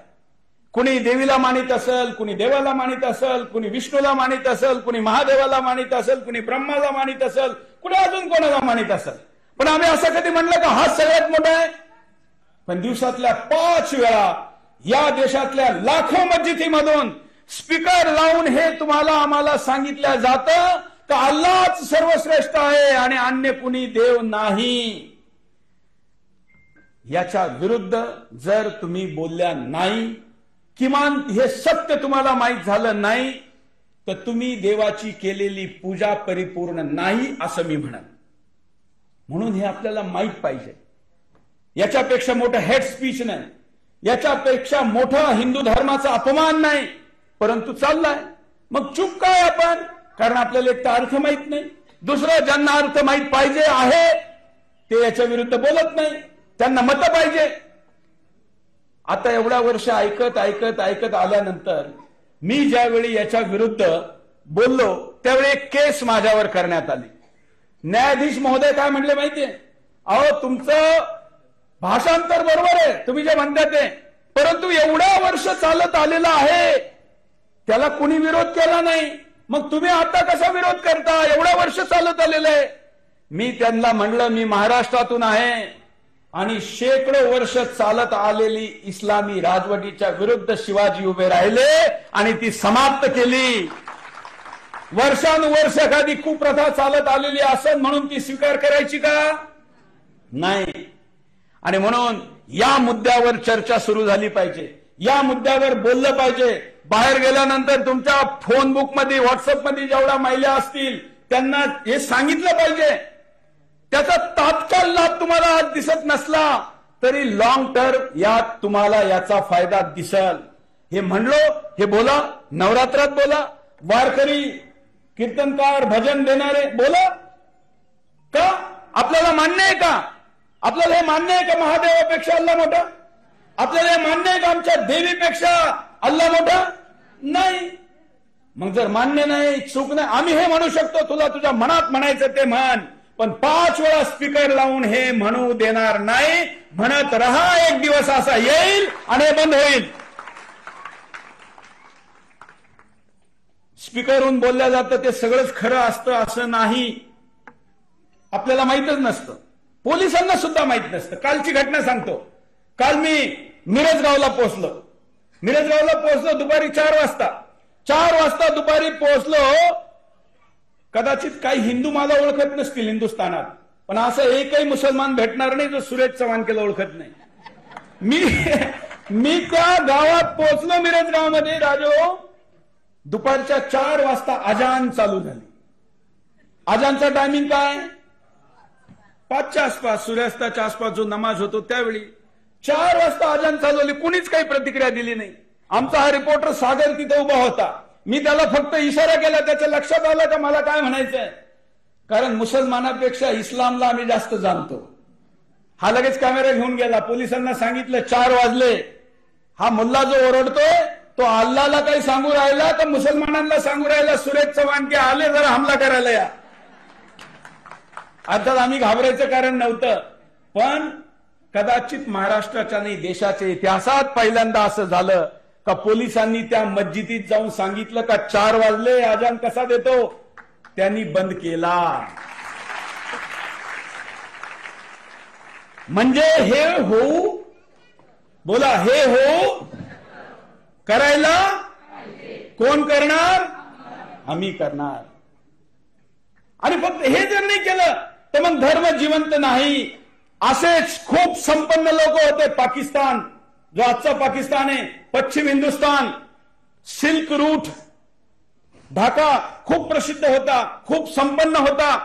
A: कुणी देवीला मानित असेल, कुणी देवाला मानित असेल, कुणी विष्णूला मानित असेल, कुणी महादेवाला मानित असेल, कुणी ब्रह्माला मानित असेल, कुणी अजून कोणाला मानित असेल. पण आम्ही असं कधी म्हणलं का हा सगळ्यात मोठा आहे? पण दिवसातल्या 5 वेळा या देशातल्या लाखो मस्जिदीमधून स्पीकर लावून हे तुम्हाला आम्हाला सांगितलं जातं का अल्लाहच सर्वश्रेष्ठ आहे आणि अन्य कुणी देव नाही. याच्या विरुद्ध जर तुम्ही बोलल्या नाही, किमान हे सत्य तुम्हाला माहीत झालं नाही, तर तुम्ही देवाची केलेली पूजा परिपूर्ण नाही असं मी म्हणेन. म्हणून हे आपल्याला माहीत पाहिजे. याच्यापेक्षा मोठं हेड स्पीच नाही, याच्यापेक्षा मोठा हिंदू धर्माचा अपमान नाही, परंतु चाललाय. मग चूक काय आपण? कारण आपल्याला एक तर अर्थ माहित नाही, दुसरं ज्यांना अर्थ माहित पाहिजे आहे ते याच्या विरुद्ध बोलत नाही, त्यांना मतं पाहिजे. आता एवढ्या वर्ष ऐकत ऐकत ऐकत आल्यानंतर मी ज्यावेळी याच्या विरुद्ध बोललो त्यावेळी एक केस माझ्यावर करण्यात आली. न्यायाधीश महोदय काय म्हणले माहितीये? अहो तुमचं भाषांतर बरोबर आहे, तुम्ही जे म्हणता ते, परंतु एवढ्या वर्ष चालत आलेलं आहे त्याला कुणी विरोध केला नाही, मग तुम्ही आता कसा विरोध करता? एवढ्या वर्ष चालत आलेलं आहे. मी त्यांना म्हणलं मी महाराष्ट्रातून आहे आणि शेकडो वर्ष चालत आलेली इस्लामी राजवटीच्या विरुद्ध शिवाजी उभे राहिले आणि ती समाप्त केली. वर्षानुवर्ष एखादी कुप्रथा चालत आलेली असेल म्हणून ती स्वीकार करायची का? नाही. आणि म्हणून या मुद्द्यावर चर्चा सुरू झाली पाहिजे, या मुद्द्यावर बोललं पाहिजे. बाहेर गेल्यानंतर तुमच्या फोन बुक मध्ये, व्हॉट्सअप मध्ये जेवढ्या महिला असतील त्यांना हे सांगितलं पाहिजे. त्याचा तात्काळ लाभ तुम्हाला आज दिसत नसला तरी लॉंग टर्म यात तुम्हाला याचा फायदा दिसल. हे म्हणलो, हे बोला, नवरात्रात बोला, वारकरी कीर्तनकार भजन देणारे बोला. का आपल्याला मान्य आहे का? आपल्याला हे मान्य आहे का महादेवापेक्षा अल्लाह मोठा? आपल्याला हे मान्य आहे का आमच्या देवीपेक्षा अल्लाह मोठा? नाही. मग जर मान्य नाही, चूक नाही, आम्ही हे म्हणू शकतो तुला तुझ्या मनात म्हणायचं ते म्हण, पण 5 वेळा स्पीकर लावून हे म्हणू देणार नाही. म्हणत रहा, एक दिवस असा येईल आणि हे बंद होईल. स्पीकरहून बोलल्या जातं ते सगळंच खरं असतं असं नाही. आपल्याला माहितच नसतं, पोलिसांना सुद्धा माहित नसतं. कालची घटना सांगतो. काल मी मिरजगावला पोहोचलो. दुपारी 4 वाजता दुपारी पोहोचलो. कदाचित काही हिंदू मला ओळखत नसतील हिंदुस्थानात, पण असं एकही मुसलमान भेटणार नाही जो सुरेश चव्हाणकेला ओळखत नाही. मी त्या गावात पोहोचलो, मिरज गावामध्ये राजो. दुपारच्या 4 वाजता अजान चालू झाली. अजानचा टायमिंग काय? 5च्या आसपास, सूर्यास्ताच्या आसपास जो नमाज होतो त्यावेळी 4 वाजता अजान चालू झाली. कुणीच काही प्रतिक्रिया दिली नाही. आमचा हा रिपोर्टर सागर तिथे उभा होता. मी त्याला फक्त इशारा केला, त्याच्या लक्षात आलं का मला काय म्हणायचंय, कारण मुसलमानापेक्षा इस्लामला आम्ही जास्त जाणतो. हा लगेच कॅमेरा घेऊन गेला. पोलिसांना सांगितलं 4 वाजले. हा मुल्ला जो ओरडतोय तो अल्लाहला काही सांगू राहिला का मुसलमानांना सांगू राहिला सुरेश चव्हाणके आले जरा हमला करायला या. अर्थात आम्ही घाबरायचं कारण नव्हतं, पण कदाचित महाराष्ट्राच्या नाही देशाच्या इतिहासात पहिल्यांदा असं झालं का पोलिसांनी त्या मस्जिदीत जाऊन सांगितलं का 4 वाजले, अजान कसा देतो, त्यांनी बंद केला. म्हणजे हे होऊ, बोला, हे होऊ करायला कोण करणार? आम्ही करणार. आणि फक्त हे जर नाही केलं तर मग धर्म जिवंत नाही. असेच खूप संपन्न लोक होते. पाकिस्तान, जो आजचा पाकिस्तान आहे, पश्चिम हिंदुस्थान, सिल्क रूट, ढाका खूप प्रसिद्ध होता, खूप संपन्न होता,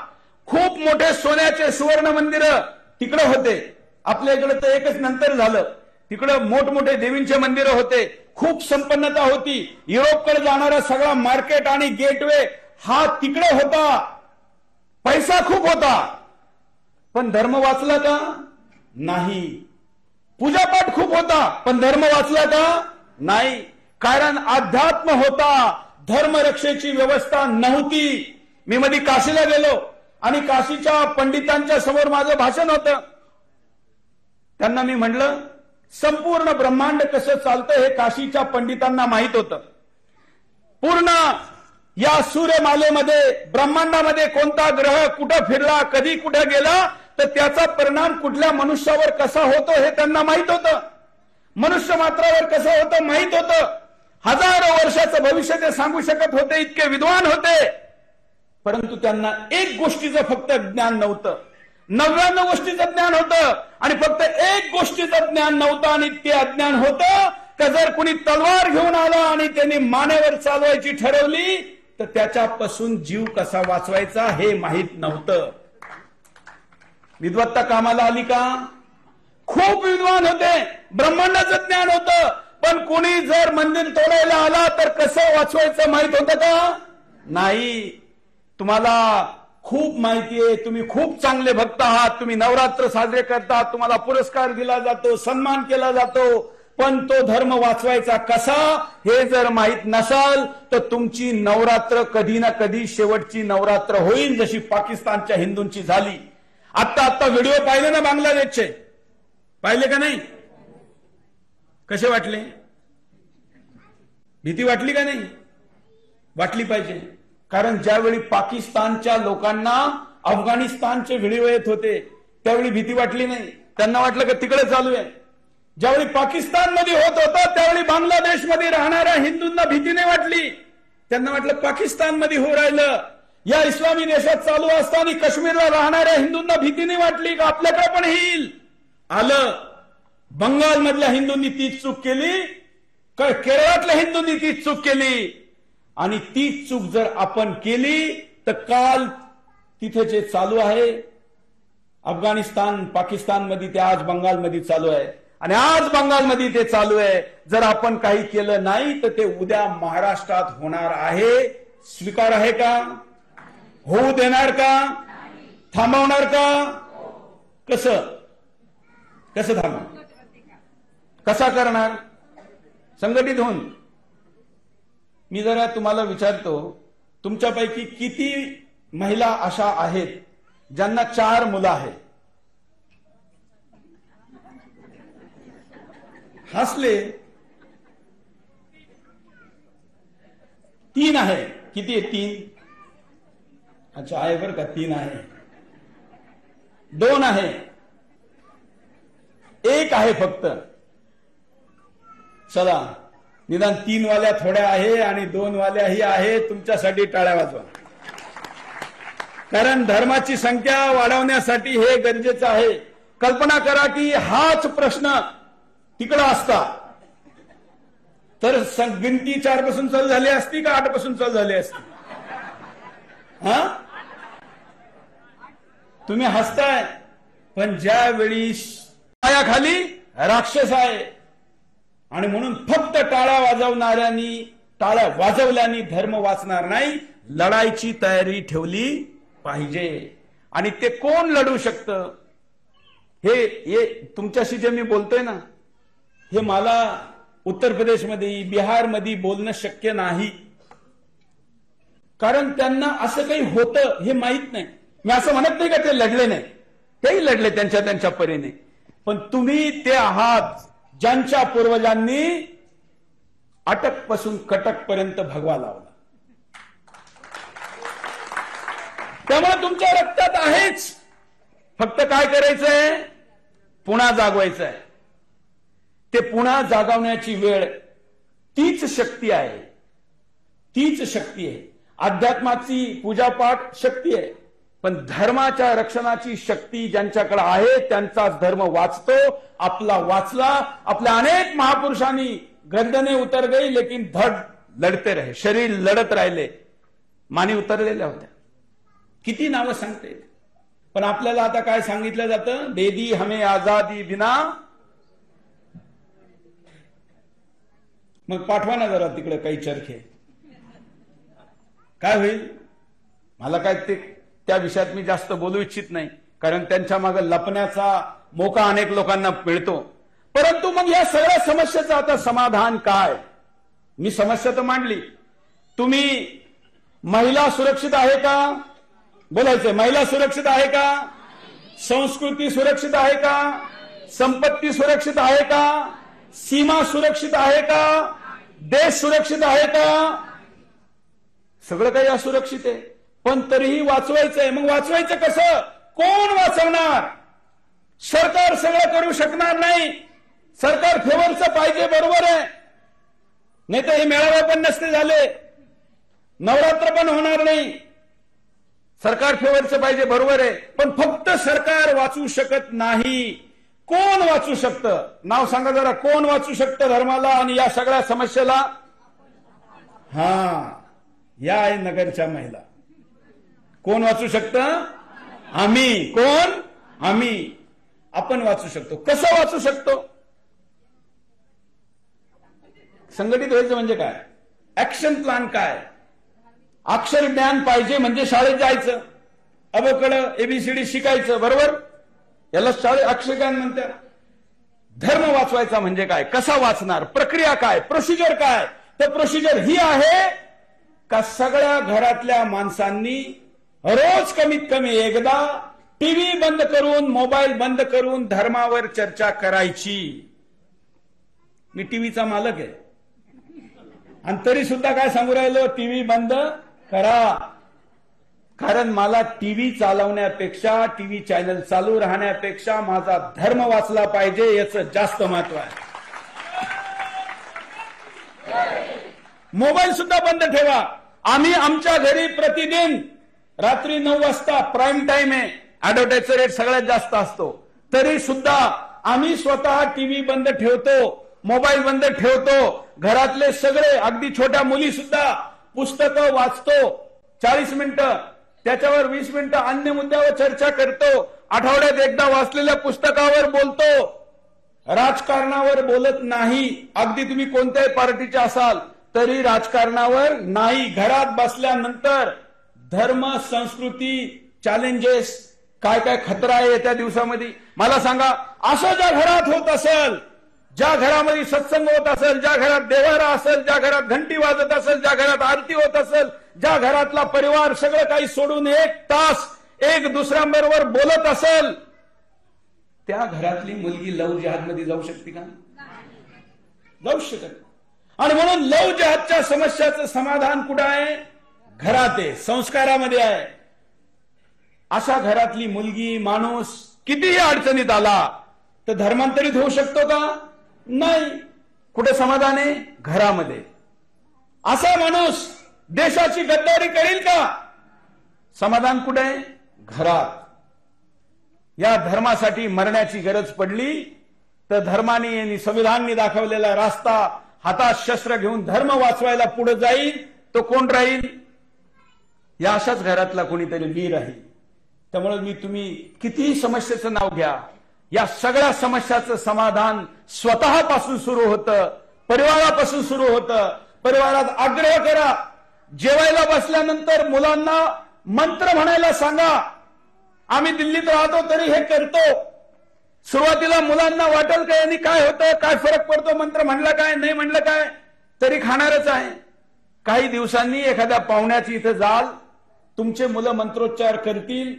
A: खूप मोठे सोन्याचे सुवर्ण मंदिर तिकडे होते. आपल्या इकडे तर एकच नंतर झालं. तिकडे मोठमोठे देवींचे मंदिर होते. खूप संपन्नता होती. युरोपकडे जाणारा सगळा मार्केट आणि गेटवे हा तिकडे होता. पैसा खूप होता. पण धर्म वाचला का? नाही. पूजापाठ खूप होता, पण धर्म वाचला का? नाही. कारण अध्यात्म होता, धर्मरक्षेची व्यवस्था नव्हती. मी मध्ये काशीला गेलो आणि काशीच्या पंडितांच्या समोर माझं भाषण होतं. त्यांना मी म्हटलं, संपूर्ण ब्रह्मांड कसं चालतं हे काशीच्या पंडितांना माहित होतं. पूर्ण या सूर्यमालेमध्ये ब्रह्मांडामध्ये कोणता ग्रह कुठं फिरला, कधी कुठं गेला, तर त्याचा परिणाम कुठल्या मनुष्यावर कसा होतो हे त्यांना माहित होतं. मनुष्य मात्रावर कसं होतं माहित होतं. हजारो वर्षाचं भविष्य ते सांगू शकत होते, इतके विद्वान होते. परंतु त्यांना एक गोष्टीचं फक्त ज्ञान नव्हतं. 99 गोष्टीचं ज्ञान होतं आणि फक्त एक गोष्टीचं ज्ञान नव्हतं. आणि ते अज्ञान होतं का जर कुणी तलवार घेऊन आला आणि त्यांनी मानेवर चालवायची ठरवली तर त्याच्यापासून जीव कसा वाचवायचा हे माहित नव्हतं. विद्वत्ता कामाला आली का? खूप विद्वान होते, ब्रह्मांडाचं ज्ञान होतं, पण कोणी जर मंदिर तोडायला आला तर कसं वाचवायचं माहित होतं का? नाही. तुम्हाला खूप माहिती आहे, तुम्ही खूप चांगले भक्त आहात, तुम्ही नवरात्र साजरे करता, तुम्हाला पुरस्कार दिला जातो, सन्मान केला जातो, पण तो धर्म वाचवायचा कसा हे जर माहित नसाल तर तुमची नवरात्र कधी ना कधी शेवटची नवरात्र होईल, जशी पाकिस्तानच्या हिंदूंची झाली. आता व्हिडिओ पाहिले ना बांगलादेशचे? पाहिले का नाही? कसे वाटले? भीती वाटली का नाही? वाटली पाहिजे. कारण ज्यावेळी पाकिस्तानच्या लोकांना अफगाणिस्तानचे व्हिडिओ येत होते त्यावेळी भीती वाटली नाही. त्यांना वाटलं की तिकडे चालू आहे. ज्यावेळी पाकिस्तानमध्ये होत होतं त्यावेळी बांगलादेशमध्ये राहणाऱ्या हिंदूंना भीती नाही वाटली. त्यांना वाटलं पाकिस्तानमध्ये हो राहिलं. या इस्लामी देशात चालू असताना काश्मीरला राहणाऱ्या हिंदूंना भीती नाही वाटली का आपल्याकडे पण येईल. आलं. बंगालमधल्या हिंदूंनी तीच चूक केली, केरळातल्या हिंदूंनी तीच चूक केली. आणि तीच चूक जर आपण केली तर काल तिथे जे चालू आहे अफगाणिस्तान पाकिस्तानमध्ये ते आज बंगालमध्ये चालू आहे. आणि आज बंगालमध्ये ते चालू आहे. जर आपण काही केलं नाही तर ते उद्या महाराष्ट्रात होणार आहे. स्वीकार आहे का? होऊ देणार का? थांबवणार का? कसं थांबवणार? कसा करणार? संघटित होऊन. मी जरा तुम्हाला विचारतो, तुमच्यापैकी किती महिला अशा आहेत ज्यांना 4 मुलं आहेत? हसले. 3 आहे. किती आहे? 3. अच्छा आहे बरं का, 3 आहे. 2 आहे. 1 आहे फक्त. चला, निदान 3 वाल्या थोड्या आहे आणि 2 वाल्याही आहे. तुमच्यासाठी टाळ्या वाजवा. कारण धर्माची संख्या वाढवण्यासाठी हे गरजेचं आहे. कल्पना करा की हाच प्रश्न तिकडं असता तर गिनती 4 पासून चालू झाली असती का 8 पासून चालू झाली असती? तुम्ही हसताय, पण ज्यावेळी पायाखाली राक्षस आहे आणि म्हणून फक्त टाळ्या वाजवल्याने धर्म वाचणार नाही. लढाईची तयारी ठेवली पाहिजे. आणि ते कोण लढू शकतं? हे तुमच्याशी जे मी बोलतोय ना, हे मला उत्तर प्रदेशमध्ये बिहारमध्ये बोलणं शक्य नाही. कारण त्यांना असं काही होतं हे माहित नाही. मी असं म्हणत नाही का ते लढले नाही, तेही लढले त्यांच्या परीने. पण तुम्ही ते आहात ज्यांच्या पूर्वजांनी अटकपासून कटकपर्यंत भगवा लावला. त्यामुळे तुमच्या रक्तात आहेच. फक्त काय करायचंय? पुन्हा जागवायचंय. ते पुन्हा जागवण्याची वेळ तीच शक्ती आहे. तीच शक्ती आहे. अध्यात्माची पूजापाठ शक्ती आहे, पण धर्माच्या रक्षणाची शक्ती ज्यांच्याकडे आहे त्यांचाच धर्म वाचतो. आपला वाचला. आपल्या अनेक महापुरुषांनी गर्दने उतर गई लेकिन धड लढते रहे. शरीर लढत राहिले. मानी उतरलेल्या होत्या. किती नावं सांगते. पण आपल्याला आता काय सांगितलं जातं, दे दी हमें आजादी बिना. मग पाठवा ना जरा तिकडे काही चरखे. काय होईल? मला काय ते त्या विषयात मी जास्त बोलू इच्छित नाही, कारण त्यांच्या मागे लपण्याचा मोका अनेक लोकांना मिळतो. परंतु मग या सगळ्या समस्येचं आता समाधान काय? मी समस्या तर मांडली. तुम्ही महिला सुरक्षित आहे का? बोलायचंय. महिला सुरक्षित आहे का? संस्कृती सुरक्षित आहे का? संपत्ती सुरक्षित आहे का? सीमा सुरक्षित आहे का? देश सुरक्षित आहे का? सगळं काही असुरक्षित आहे, पण तरीही वाचवायचंय. मग वाचवायचं कसं? कोण वाचवणार? सरकार सगळं करू शकणार नाही. सरकार फेवरचं पाहिजे, बरोबर आहे, नाही तर हे मेळावे पण नसते झाले, नवरात्र पण होणार नाही. सरकार फेवरचं पाहिजे, बरोबर आहे, पण फक्त सरकार वाचू शकत नाही. कोण वाचू शकतं? नाव सांगा जरा. कोण वाचू शकतं धर्माला आणि या सगळ्या समस्येला? हा, या आहे नगरच्या महिला. कोण वाचू शकतं? आम्ही. कोण? आम्ही. आपण वाचू शकतो. कसं वाचू शकतो? संघटित व्हायचं म्हणजे काय? ऍक्शन प्लॅन काय? अक्षर ज्ञान पाहिजे म्हणजे शाळेत जायचं, अबकड एबीसीडी शिकायचं, बरोबर? याला शाळेत अक्षर ज्ञान म्हणतात. धर्म वाचवायचा म्हणजे काय? कसा वाचणार? प्रक्रिया काय? प्रोसिजर काय? तर प्रोसिजर ही आहे का सगळ्या घरातल्या माणसांनी रोज कमीत कमी एकदा टीव्ही बंद करून, मोबाईल बंद करून धर्मावर चर्चा करायची. मी टीव्हीचा मालक आहे आणि तरी सुद्धा काय सांगू राहिलो? टीव्ही बंद करा. कारण मला टीव्ही चालवण्यापेक्षा, टीव्ही चॅनल चालू राहण्यापेक्षा माझा धर्म वाचला पाहिजे याचं जास्त महत्व आहे. मोबाईल सुद्धा बंद ठेवा. आम्ही आमच्या घरी प्रतिदिन रात्री 9 वाजता प्राईम टाइम आहे, ऍडव्हर्टाईजचा रेट सगळ्यात जास्त असतो, तरी सुद्धा आम्ही स्वतः टीव्ही बंद ठेवतो, मोबाईल बंद ठेवतो. घरातले सगळे, अगदी छोट्या मुली सुद्धा पुस्तकं वाचतो. 40 मिनिटं, त्याच्यावर 20 मिनिटं अन्य मुद्द्यावर चर्चा करतो. आठवड्यात एकदा वाचलेल्या पुस्तकावर बोलतो. राजकारणावर बोलत नाही. अगदी तुम्ही कोणत्याही पार्टीचे असाल तरी राजकारणावर नाही. घरात बसल्यानंतर धर्म, संस्कृती, चॅलेंजेस, काय काय खतरा आहे येत्या दिवसामध्ये मला सांगा. असं ज्या घरात होत असेल, ज्या घरामध्ये सत्संग होत असेल, ज्या घरात देवारा असेल, ज्या घरात घंटी वाजत असेल, ज्या घरात आरती होत असेल, ज्या घरातला परिवार सगळं काही सोडून 1 तास एक दुसऱ्यांबरोबर बोलत असेल, त्या घरातली मुलगी लव्ह जिहादमध्ये जाऊ शकते का? जाऊ शकत. आणि म्हणून लव्ह जिहादच्या समस्याचं समाधान कुठं आहे? घरात आहे, संस्कारामध्ये आहे. अशा घरातली मुलगी, माणूस कितीही अडचणीत आला तर धर्मांतरित होऊ शकतो का? नाही. कुठे समाधान आहे? घरामध्ये. असा माणूस देशाची गद्दारी करेल का? समाधान कुठे आहे? घरात. या धर्मासाठी मरण्याची गरज पडली तर धर्माने आणि संविधानाने दाखवलेला रास्ता हातात शस्त्र घेऊन धर्म वाचवायला पुढे जाईल. तो कोण राहील? या अशाच घरातला कोणीतरी मी राहील. त्यामुळे तुम्ही कितीही समस्येचं नाव घ्या, या सगळ्या समस्याचं समाधान स्वतःपासून सुरू होतं, परिवारापासून सुरू होतं. परिवारात आग्रह करा. जेवायला बसल्यानंतर मुलांना मंत्र म्हणायला सांगा. आम्ही दिल्लीत राहतो तरी हे करतो. सुरुवातीला मुलांना वाटेल का यांनी काय होतं, काय फरक पडतो, मंत्र म्हणलं काय, नाही म्हणलं काय, तरी खाणारच आहे. काही दिवसांनी एखाद्या पाहुण्याची इथं जाल, तुमचे मुलं मंत्रोच्चार करतील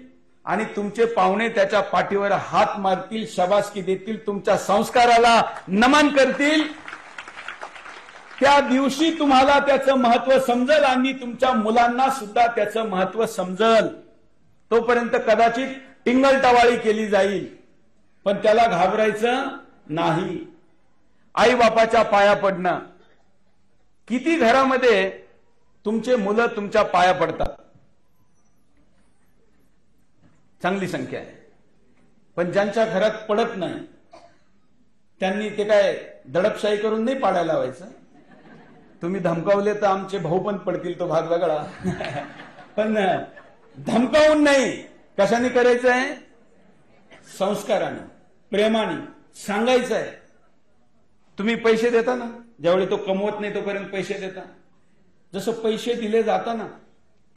A: आणि तुमचे पाहुणे त्याच्या पाठीवर हात मारतील, शाबासकी देतील, तुमच्या संस्काराला नमन करतील. त्या दिवशी तुम्हाला त्याचं महत्व समजेल आणि तुमच्या मुलांना सुद्धा त्याचं महत्व समजेल. तोपर्यंत कदाचित टिंगलटवाळी केली जाईल, पण त्याला घाबरायचं नाही. आई बापाच्या पाया पडणं. किती घरामध्ये तुमचे मुलं तुमच्या पाया पडतात? चांगली संख्या आहे. पण ज्यांच्या घरात पडत नाही त्यांनी ते काय दडपशाही करून नाही पाडायला लावायचं. तुम्ही धमकावले तर आमचे भाऊ पण पडतील, तो भाग वेगळा. पण धमकावून नाही, कशाने करायचं आहे? संस्काराने, प्रेमाने सांगायचं आहे. तुम्ही पैसे देता ना, ज्यावेळी तो कमवत नाही तोपर्यंत पैसे देता. जसं पैसे दिले जाताना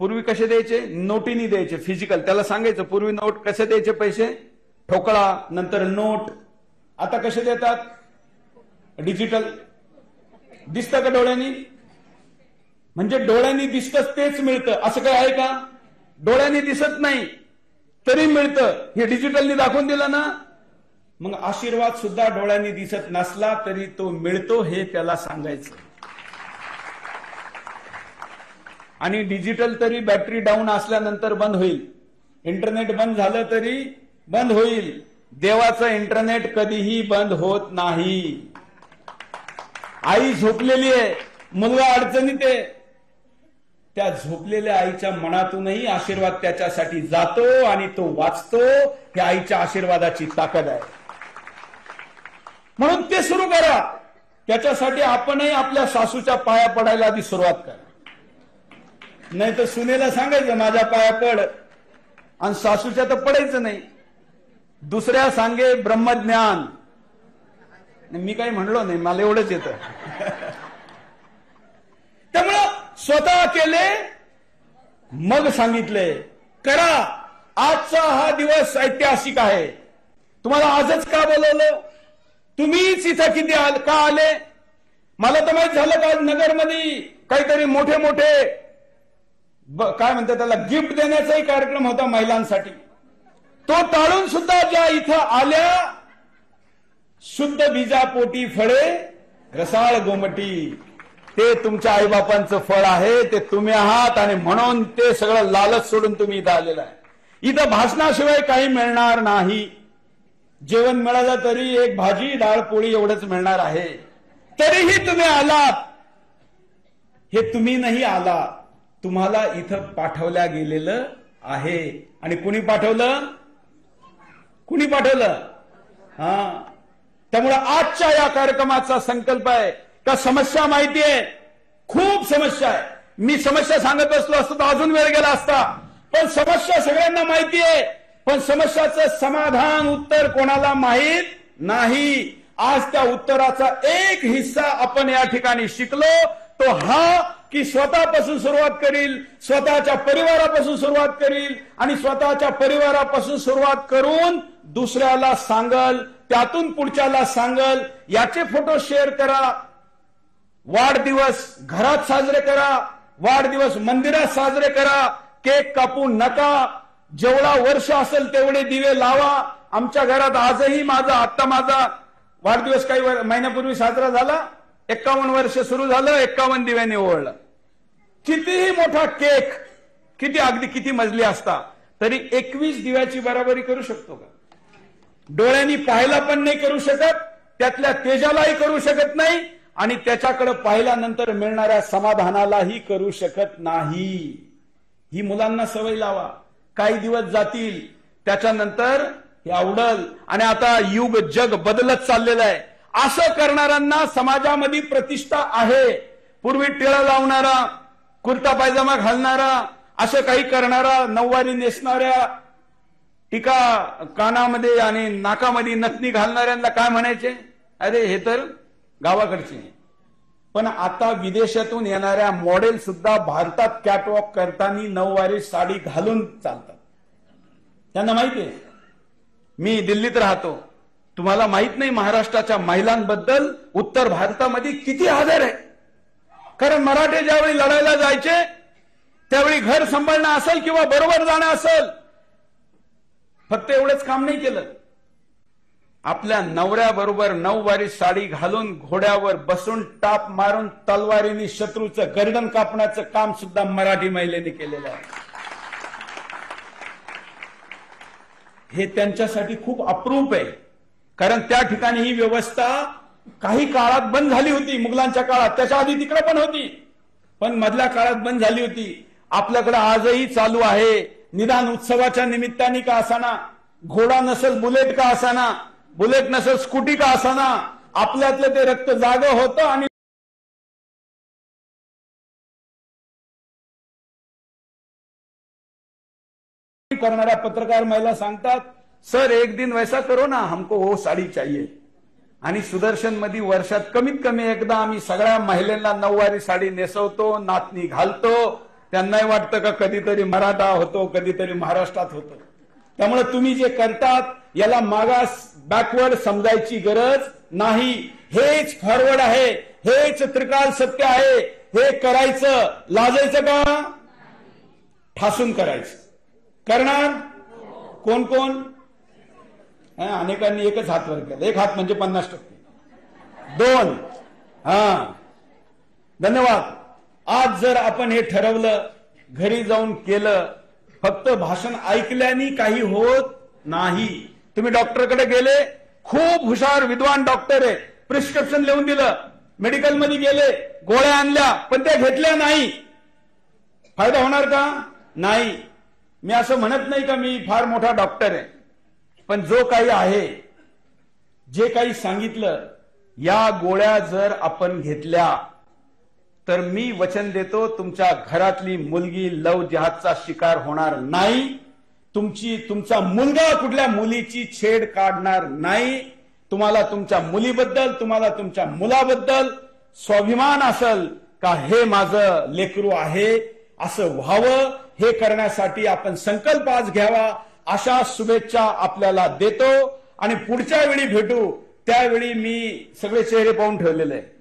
A: पूर्वी कसे द्यायचे? नोटीनी द्यायचे, फिजिकल. त्याला सांगायचं पूर्वी नोट कसे द्यायचे, पैसे ठोकळा, नंतर नोट. आता कसे देतात? डिजिटल. दिसतं का डोळ्यांनी? म्हणजे डोळ्यांनी दिसतं तेच मिळतं असं काय आहे का? डोळ्यांनी दिसत नाही तरी मिळतं, हे डिजिटलनी दाखवून दिलं ना. मग आशीर्वाद सुद्धा डोळ्यांनी दिसत नसला तरी तो मिळतो हे त्याला सांगायचं. आणि डिजिटल तरी बॅटरी डाऊन असल्यानंतर बंद होईल, इंटरनेट बंद झालं तरी बंद होईल. देवाचं इंटरनेट कधीही बंद होत नाही. आई झोपलेली आहे, मुलगा अडचणीत आहे, त्या झोपलेल्या आईच्या मनातूनही आशीर्वाद त्याच्यासाठी जातो आणि तो वाचतो. ही आईच्या आशीर्वादाची ताकद आहे. म्हणून ते सुरू करा. त्याच्यासाठी आपणही आपल्या सासूच्या पाया पडायला आधी सुरुवात करा. नाही तर सुनेला सांगायचं माझ्या पाया पड, आणि सासूच्या तर पडायचं नाही. दुसऱ्या सांगे ब्रह्मज्ञान. मी काही म्हणलो नाही, मला एवढंच येतं. त्यामुळं स्वतः केले मग सांगितले करा. आजचा हा दिवस ऐतिहासिक आहे. तुम्हाला आजच का बोलवलं? तुम्हीच इथं किती का आले? मला तर माहित झालं का नगरमध्ये काहीतरी मोठे मोठे काय म्हणतात त्याला, गिफ्ट देण्याचाही कार्यक्रम होता महिलांसाठी. तो टाळून सुद्धा ज्या इथं आल्या, शुद्ध बीजापोटी फळे रसाळ गोमटी, ते तुमच्या आईबापांचं फळ आहे, ते तुम्ही आहात. आणि म्हणून ते सगळं लालच सोडून तुम्ही इथं आलेला आहे. इथं भाषणाशिवाय काही मिळणार नाही. जेवण मिळालं तरी एक भाजी डाळ पोळी एवढंच मिळणार आहे. तरीही तुम्ही आलात. हे तुम्ही नाही आला, तुम्हाला इथं पाठवल्या गेलेलं आहे. आणि कुणी पाठवलं? कुणी पाठवलं? हा. त्यामुळे आजच्या या कार्यक्रमाचा संकल्प आहे का, समस्या माहिती आहे, खूप समस्या आहे. मी समस्या सांगत बसलो असतो तर अजून वेळ गेला असता. पण समस्या सगळ्यांना माहिती आहे, पण समस्याचं समाधान उत्तर कोणाला माहीत नाही. आज त्या उत्तराचा एक हिस्सा आपण या ठिकाणी शिकलो. तो हा की स्वतःपासून सुरुवात करील, स्वतःच्या परिवारापासून सुरुवात करील, आणि स्वतःच्या परिवारापासून सुरुवात करून दुसऱ्याला सांगल, त्यातून पुढच्याला सांगल. याचे फोटो शेअर करा. वाढदिवस घरात साजरे करा, वाढदिवस मंदिरात साजरे करा. केक कापू नका. जेवढा वर्ष असेल तेवढे दिवे लावा. आमच्या घरात आजही माझा वाढदिवस काही महिन्यापूर्वी साजरा झाला. 51 वर्ष सुरू झालं, 51 दिव्याने ओळलं. कितीही मोठा केक, किती मजली असता तरी 21 दिव्याची बराबरी करू शकतो का? डोळ्यांनी पाहायला पण नाही करू शकत, त्यातल्या तेजालाही करू शकत नाही, आणि त्याच्याकडे पाहिल्यानंतर मिळणाऱ्या समाधानालाही करू शकत नाही. ही मुलांना सवय लावा. काही दिवस जातील, त्याच्यानंतर हे आवडल. आणि आता युग जग बदलत चाललेलं आहे. असं करणाऱ्यांना समाजामध्ये प्रतिष्ठा आहे. पूर्वी टिळा लावणारा, कुर्ता पायजामा घालणारा, असं काही करणारा, नऊवारी नेसणाऱ्या, टीका कानामध्ये आणि नाकामध्ये नथनी घालणाऱ्यांना काय म्हणायचे? अरे हे तर गावाकडचे. पण आता विदेशातून येणाऱ्या मॉडेल सुद्धा भारतात कॅटवॉक करताना नऊवारी साडी घालून चालतात. त्यांना माहिती आहे. मी दिल्लीत राहतो, तुम्हाला माहित नाही महाराष्ट्राच्या महिलांबद्दल उत्तर भारतामध्ये किती आदर आहे. कारण मराठे ज्यावेळी लढायला जायचे त्यावेळी घर सांभाळणं असेल किंवा बरोबर जाणं असेल, फक्त एवढंच काम नाही केलं. आपल्या नवऱ्याबरोबर नऊवारी साडी घालून घोड्यावर बसून टाप मारून तलवारीने शत्रूचं गर्दन कापण्याचं काम सुद्धा मराठी महिलेने केलेलं आहे. हे त्यांच्यासाठी खूप अप्रूप आहे. कारण त्या ठिकाणी ही व्यवस्था काही काळात बंद झाली होती. मुघलांच्या काळात, त्याच्या आधी तिकडे पण होती, पण मधल्या काळात बंद झाली होती. आपल्याकडे आजही चालू आहे. निदान उत्सवाच्या निमित्ताने का असाना, घोडा नसेल बुलेट का असाना, बुलेट नसेल स्कूटी का असाना, आपल्यातलं ते रक्त जागं होतं आणि करणाऱ्या पत्रकार महिला सांगतात, सर एक दिन वैसा करो ना, हमको वो साडी चाहिए. आणि सुदर्शन मध्ये वर्षात कमीत कमी एकदा आम्ही सगळ्या महिलांना नऊवारी साडी नेसवतो, नातनी घालतो. त्यांनाही वाटतं का कधीतरी मराठा होतो, कधीतरी महाराष्ट्रात होतो. त्यामुळे तुम्ही जे करतात याला मागास बॅकवर्ड समजायची गरज नाही. हेच फॉरवर्ड आहे, हेच त्रिकाल सत्य आहे. हे करायचं, लाजायचं का? ठासून करायचं. करणार कोण कोण? अनेकांनी एकच हात वर केला. एक हात म्हणजे 50%. 2. धन्यवाद. आज जर आपण हे ठरवलं, घरी जाऊन केलं, फक्त भाषण ऐकल्याने काही होत नाही. तुम्ही डॉक्टरकडे गेले, खूप हुशार विद्वान डॉक्टर आहे, प्रिस्क्रिप्शन लिहून दिलं, मेडिकलमध्ये गेले, गोळ्या आणल्या, पण त्या घेतल्या नाही, फायदा होणार का? नाही. मी असं म्हणत नाही का मी फार मोठा डॉक्टर आहे, पण जो काही आहे, जे काही सांगितलं, या गोळ्या जर आपण घेतल्या तर मी वचन देतो तुमच्या घरातली मुलगी लव जिहादचा शिकार होणार नाही. तुमचा मुलगा कुठल्या मुलीची छेड काढणार नाही. तुम्हाला तुमच्या मुलीबद्दल, तुम्हाला तुमच्या मुलाबद्दल स्वाभिमान असेल का हे माझं लेकरू आहे, असं व्हावं. हे करण्यासाठी आपण संकल्प आज घ्यावा. अशा शुभेच्छा आपल्याला देतो आणि पुढच्या वेळी भेटू त्यावेळी मी सगळे चेहरे पाहून ठेवलेले आहे.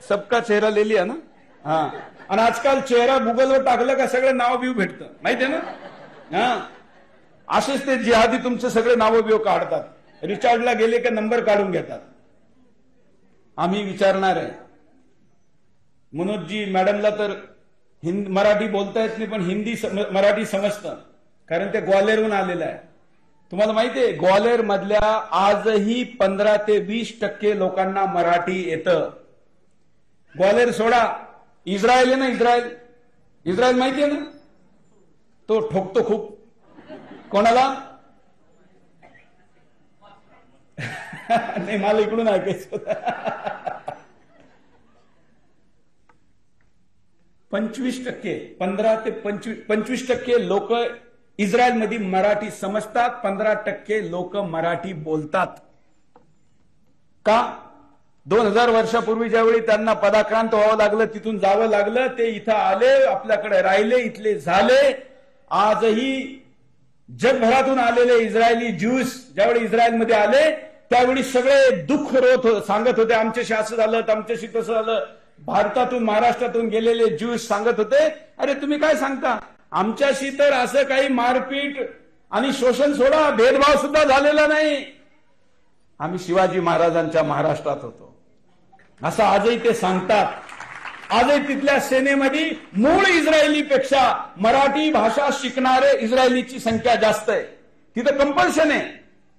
A: सबका चेहरा ले लिया ना. आणि आजकाल चेहरा गुगलवर टाकलं का सगळे नाव बिव भेटतं, माहिती आहे ना. असेच ते जिहादी तुमचे सगळे नाव बिव काढतात. रिचार्जला गेले का नंबर काढून घेतात. आम्ही विचारणार आहे. मनोजजी मॅडमला तर मराठी बोलता येत नाही, पण हिंदी मराठी समजतं, कारण ते ग्वालेरहून आलेलं आहे. तुम्हाला माहितीये ग्वालेर मधल्या आजही 15 ते 20% लोकांना मराठी येतं. ग्वालेर सोडा, इस्रायल आहे ना, इस्रायल माहितीये ना, तो ठोकतो खूप. कोणाला? नाही, मला इकडून ऐकायचं. 25%, 15 ते 25% लोक इस्रायलमध्ये मराठी समजतात, 15% लोक मराठी बोलतात. का? 2000 वर्षापूर्वी ज्यावेळी त्यांना पदाक्रांत व्हावं लागलं, तिथून जावं लागलं, ते इथं आले, आपल्याकडे राहिले, इथले झाले. आजही जगभरातून आलेले इस्रायली ज्यूस ज्यावेळी इस्रायलमध्ये आले त्यावेळी सगळे दुःख सांगत होते, आमच्याशी असं झालं, आमच्याशी तसं झालं. भारतातून, महाराष्ट्रातून गेलेले ज्यूस सांगत होते, अरे तुम्ही काय सांगता, आमच्याशी तर असं काही मारपीट आणि शोषण सोडा, भेदभाव सुद्धा झालेला नाही. आम्ही शिवाजी महाराजांच्या महाराष्ट्रात होतो, असं आजही ते सांगतात. आजही तिथल्या सेनेमध्ये मूळ इस्रायलीपेक्षा मराठी भाषा शिकणारे इस्रायलीची संख्या जास्त आहे. तिथं कंपल्शन आहे,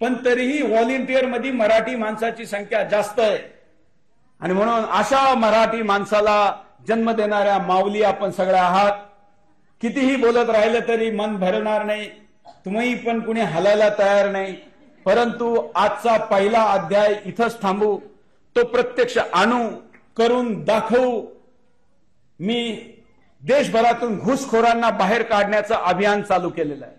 A: पण तरीही व्हॉलेंटियर मध्ये मराठी माणसाची संख्या जास्त आहे. आणि म्हणून अशा मराठी माणसाला जन्म देणाऱ्या माऊली आपण सगळ्या आहात. कितीही बोलत राहिलं तरी मन भरणार नाही, तुम्ही पण कुणी हलायला तयार नाही. परंतु आजचा पहिला अध्याय इथंच थांबू, तो प्रत्यक्ष आणू, करून दाखवू. मी देशभरातून घुसखोरांना बाहेर काढण्याचं अभियान चालू केलेलं आहे.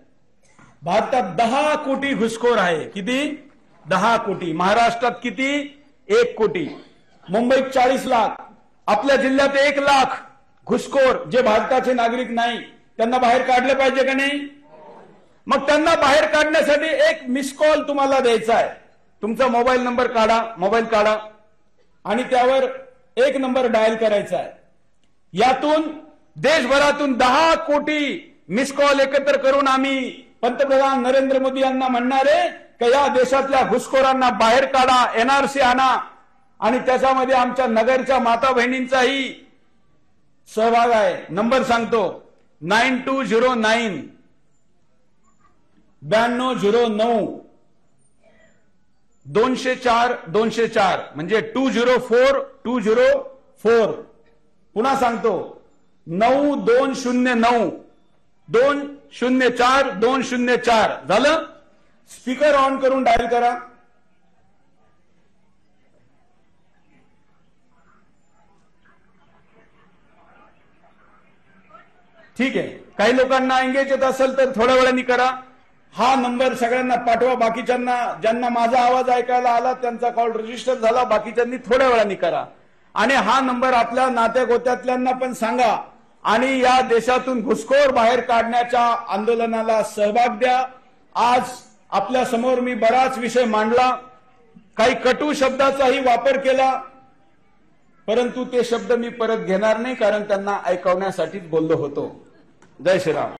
A: भारतात 10 कोटी घुसखोर आहे. किती? 10 कोटी. महाराष्ट्रात किती? 1 कोटी. मुंबईत 40 लाख. आपल्या जिल्ह्यात 1 लाख घुसखोर जे भारताचे नागरिक नाही, त्यांना बाहेर काढलं पाहिजे का नाही? मग त्यांना बाहेर काढण्यासाठी एक मिस कॉल तुम्हाला द्यायचा आहे. तुमचा मोबाईल नंबर काढा, मोबाईल काढा आणि त्यावर 1 नंबर डायल करायचा आहे. यातून देशभरातून 10 कोटी मिस कॉल एकत्र करून आम्ही पंतप्रधान नरेंद्र मोदी यांना म्हणणारे की या देशातल्या घुसखोरांना बाहेर काढा, एनआरसी आणा. आणि त्याच्यामध्ये आमच्या नगरच्या माता बहिणींचाही सहभाग आहे. नंबर सांगतो, 9209 9209 204 204 म्हणजे 204 204. पुन्हा सांगतो, 9209 204 204. झालं? स्पीकर ऑन करून डायल करा. ठीक आहे, काही लोकांना एंगेज होत असेल तर थोड्या वेळाने करा. हा नंबर सगळ्यांना पाठवा. बाकीच्यांना, ज्यांना माझा आवाज ऐकायला आला त्यांचा कॉल रजिस्टर झाला, बाकीच्यांनी थोड्या वेळाने करा. आणि हा नंबर आपल्या नात्यागोत्यातल्यांना पण सांगा आणि या देशातून घुसखोर बाहेर काढण्याच्या आंदोलनाला सहभाग द्या. आज आपल्या समोर मी बराच विषय मांडला, काही कटू शब्दाचाही वापर केला, परंतु ते शब्द मी परत घेणार नाही, कारण त्यांना ऐकवण्यासाठीच बोललो होतो. जय श्रीराम.